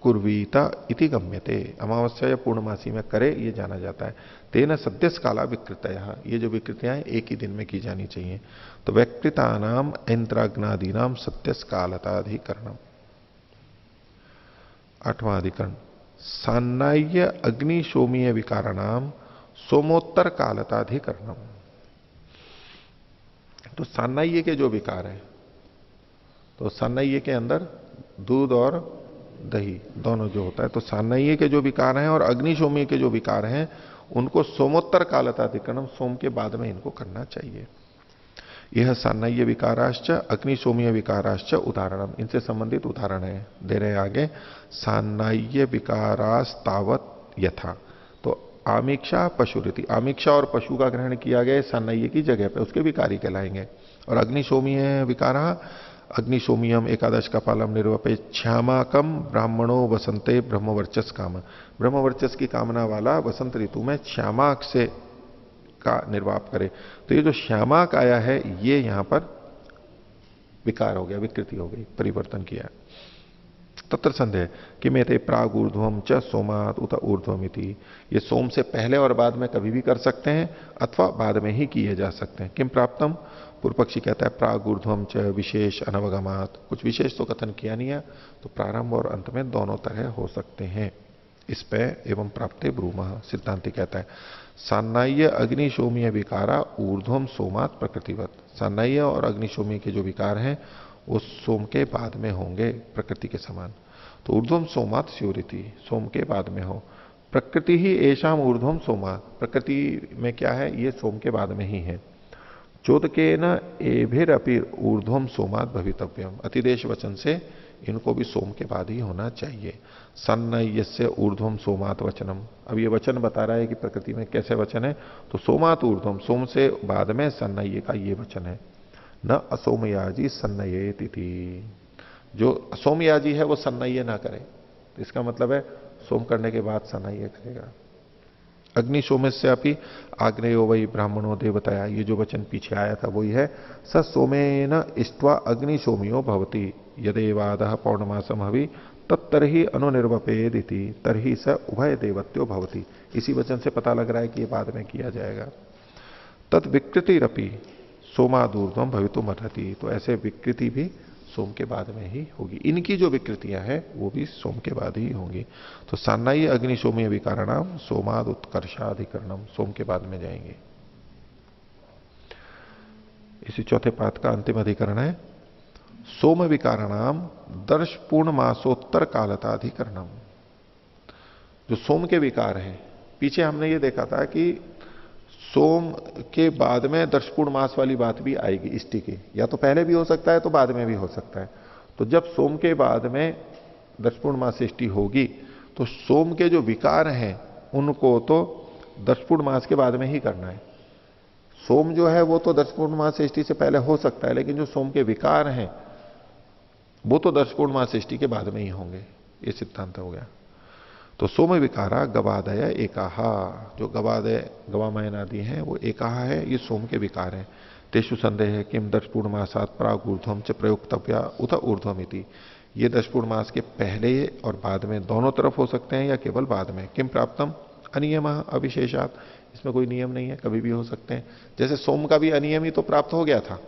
कुर्वीता इति गम्यते, अमावस्या या पूर्णमासी में करे ये जाना जाता है। तेन सद्यस काला विकृतया, ये जो विकृतियां एक ही दिन में की जानी चाहिए। तो व्यक्तितानाम इंद्राग्नादीनाम सत्यस कालताधिकरणम। 8वां अधिकरण, सान्नाय्य अग्निशोमीय विकाराणाम सोमोत्तर कालताधिकरणम। तो सान्नाय्य के जो विकार है, तो सान्नाय्य के अंदर दूध और दही दोनों जो होता है, तो सान्नाय्य के जो विकार हैं और अग्निशोमीय के जो विकार हैं उनको सोमोत्तर कालताधिकरणम, सोम के बाद में इनको करना चाहिए। यह सान्नाय्य विकाराश्च अग्निशोमीय विकाराश्च उदाहरणम, इनसे संबंधित उदाहरण है दे रहे आगे। सान्नाय्य विकारास्तावत यथा, तो आमिक्षा पशुरीति, आमिक्षा और पशु का ग्रहण किया गया सान्नाय्य की जगह पे, उसके विकारी कहलाएंगे। और अग्निशोमीय विकारा, अग्निशोमियम एकादश का पालम निर्वपे श्यामाकम ब्राह्मणों वसंते ब्रह्मवर्चस काम, ब्रह्मवर्चस की कामना वाला वसंत ऋतु में श्यामाक से का निर्वाप करे। तो ये जो श्यामाक आया है ये यहां पर विकार हो गया, विकृति हो गई, परिवर्तन किया। तत्र संदेह कि मैं थे प्राग ऊर्ध्वम च सोमात उत ऊर्ध्वमिति, ये सोम से पहले और बाद में कभी भी कर सकते हैं अथवा बाद में ही किए जा सकते हैं। किम प्राप्तम, पूर्व पक्षी कहता है प्राग ऊर्ध्वम च विशेष अनवगमात, कुछ विशेष तो कथन किया नहीं है, तो प्रारंभ और अंत में दोनों तरह हो सकते हैं। इस पे एवं प्राप्ते ब्रूमः, सिद्धांति कहता है सान्नाय्य अग्निशोमीय विकारा ऊर्ध्वम सोमात प्रकृतिवत, सान्नाय्य और अग्निशोमीय के जो विकार हैं वो सोम के बाद में होंगे प्रकृति के समान। तो ऊर्ध्वम सोमात स्योरिति, सोम के बाद में हो। प्रकृति ही ऐशाम ऊर्ध्वम सोमात, प्रकृति में क्या है ये सोम के बाद में ही है। चोदकेन एभिरपि ऊर्ध्वम सोमात भवितव्यम, अतिदेश वचन से इनको भी सोम के बाद ही होना चाहिए। सन्नय्यस्य ऊर्ध्वम सोमात वचनम, अब ये वचन बता रहा है कि प्रकृति में कैसे वचन है, तो सोमात ऊर्ध्वम, सोम से बाद में सन्नय्य का ये वचन है। न असोमयाजी सन्नयेति, जो असोमयाजी है वो सन्नय्य ना करे, तो इसका मतलब है सोम करने के बाद सानाह्य करेगा। अग्नि सोमेस्य अपि आग्नेयो वही ब्राह्मणों दे बताया, ये जो वचन पीछे आया था वही है। स सोमेन इष्ट्वा अग्नि सोमियो भवति यदेवादः पौर्णमासम हवि तत्तरहि अनुनिर्वपेदिति तरहि स उभय देवत्यो भवति। इसी वचन से पता लग रहा है कि ये बाद में किया जाएगा। तद विकृतिरपि सोमादूर्ध्वम भवितुम अर्हति, तो ऐसे विकृति भी सोम के बाद में ही होगी। इनकी जो विकृतियां हैं वो भी सोम के बाद ही होंगी। तो सान्नायी अग्नि सोमीय विकारणम सोमाद उत्कर्षाधिकरणम, सोम के बाद में जाएंगे। इसी चौथे पाठ का अंतिम अधिकरण है सोम विकारणाम दर्श पूर्ण मासोत्तर कालताधिकरणम। जो सोम के विकार हैं, पीछे हमने ये देखा था कि सोम के बाद में दर्शपूर्ण मास वाली बात भी आएगी इष्टि की, या तो पहले भी हो सकता है तो बाद में भी हो सकता है। तो जब सोम के बाद में दर्शपूर्ण मास इष्टि होगी तो सोम के जो विकार हैं उनको तो दर्शपूर्ण मास के बाद में ही करना है। सोम जो है वो तो दर्शपूर्ण मास इष्टि से पहले हो सकता है, लेकिन जो सोम के विकार हैं वो तो दर्शपूर्ण मास इष्टि के बाद में ही होंगे, ये सिद्धांत हो गया। तो सोम विकारा गवादय एकाहा, जो गवादय गवामयन आदि हैं वो एकाहा है, ये सोम के विकार हैं। तेषु संदेह है किम दर्शपूर्ण मासात प्राग ऊर्ध्वम च प्रयोक्तव्या उत ऊर्ध्वम इति, ये दर्शपूर्ण मास के पहले और बाद में दोनों तरफ हो सकते हैं या केवल बाद में। किम प्राप्तम अनियम अविशेषात, इसमें कोई नियम नहीं है, कभी भी हो सकते हैं। जैसे सोम का भी अनियम ही तो प्राप्त हो गया था,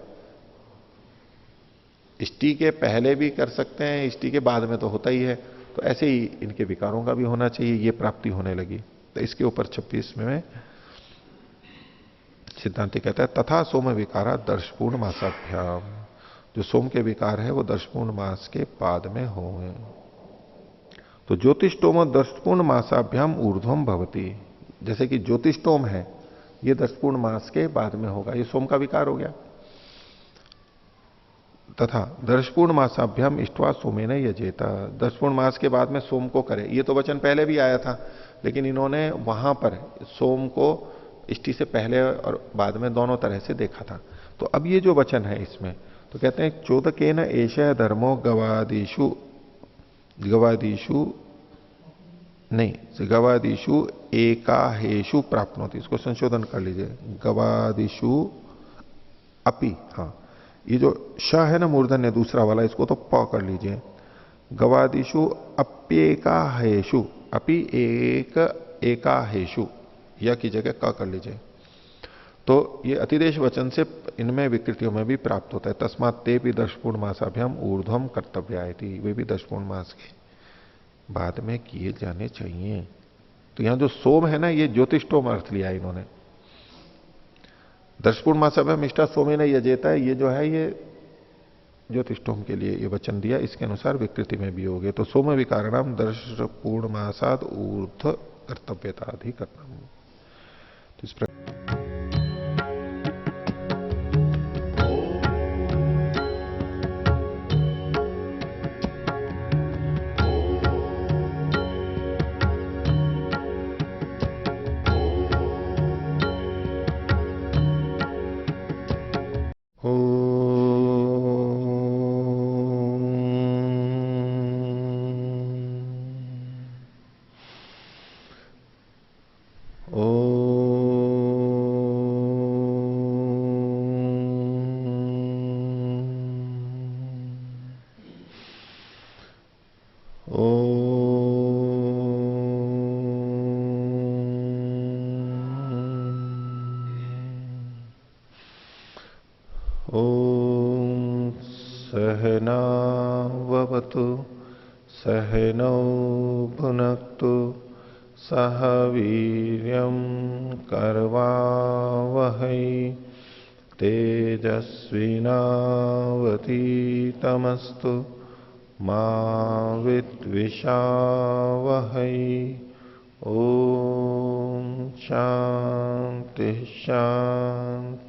इष्टि के पहले भी कर सकते हैं, इष्टि के बाद में तो होता ही है। तो ऐसे ही इनके विकारों का भी होना चाहिए, ये प्राप्ति होने लगी। तो इसके ऊपर 26 में सिद्धांति कहता है तथा सोम विकारा दर्शपूर्ण मासाभ्याम, जो सोम के विकार है वो दर्शपूर्ण मास के बाद में होंगे। तो ज्योतिषोम दर्शपूर्ण मासाभ्याम ऊर्ध्वम भवती, जैसे कि ज्योतिषोम है ये दर्शपूर्ण मास के बाद में होगा, ये सोम का विकार हो गया। तथा दर्शपूर्ण मासाभ्याम इष्टवा सोमेन यजेता, दर्शपूर्ण मास के बाद में सोम को करे, ये तो वचन पहले भी आया था, लेकिन इन्होंने वहां पर सोम को इष्टि से पहले और बाद में दोनों तरह से देखा था। तो अब ये जो वचन है इसमें तो कहते हैं चोदकेन एष धर्मो गवादिषु एकाहेषु प्राप्नोति, इसको संशोधन कर लीजिए, गवादिषु अपि, हाँ ये जो श है ना मूर्धन्य दूसरा वाला, इसको तो प कर लीजिए। गवादिषु अप्येकाहेषु, अपि एक एकाहेषु, या की जगह क कर लीजिए। तो ये अतिदेश वचन से इनमें विकृतियों में भी प्राप्त होता है। तस्मात् ते भी दर्शपूर्ण मासाभ्याम ऊर्ध्वम कर्तव्यायति, वे भी दर्शपूर्ण मास के बाद में किए जाने चाहिए। तो यहां जो सोम है ना, ये ज्योतिषोम अर्थ लिया इन्होंने। दर्शपूर्ण मासाभ्याम इष्टा सोमे न यजेता है, ये जो है ये ज्योतिषोम के लिए ये वचन दिया, इसके अनुसार विकृति में भी हो गए। तो सोम विकारणम दर्शपूर्ण मासाद ऊर्ध्व कर्तव्यता अधिकरणम। तो इस प्रकार सहनावतु सहनौ भुनक्तु सह वीर्यं करवावहै तेजस्विनावतीतमस्तु मा विद्विषावहै। ओम शांति शांति।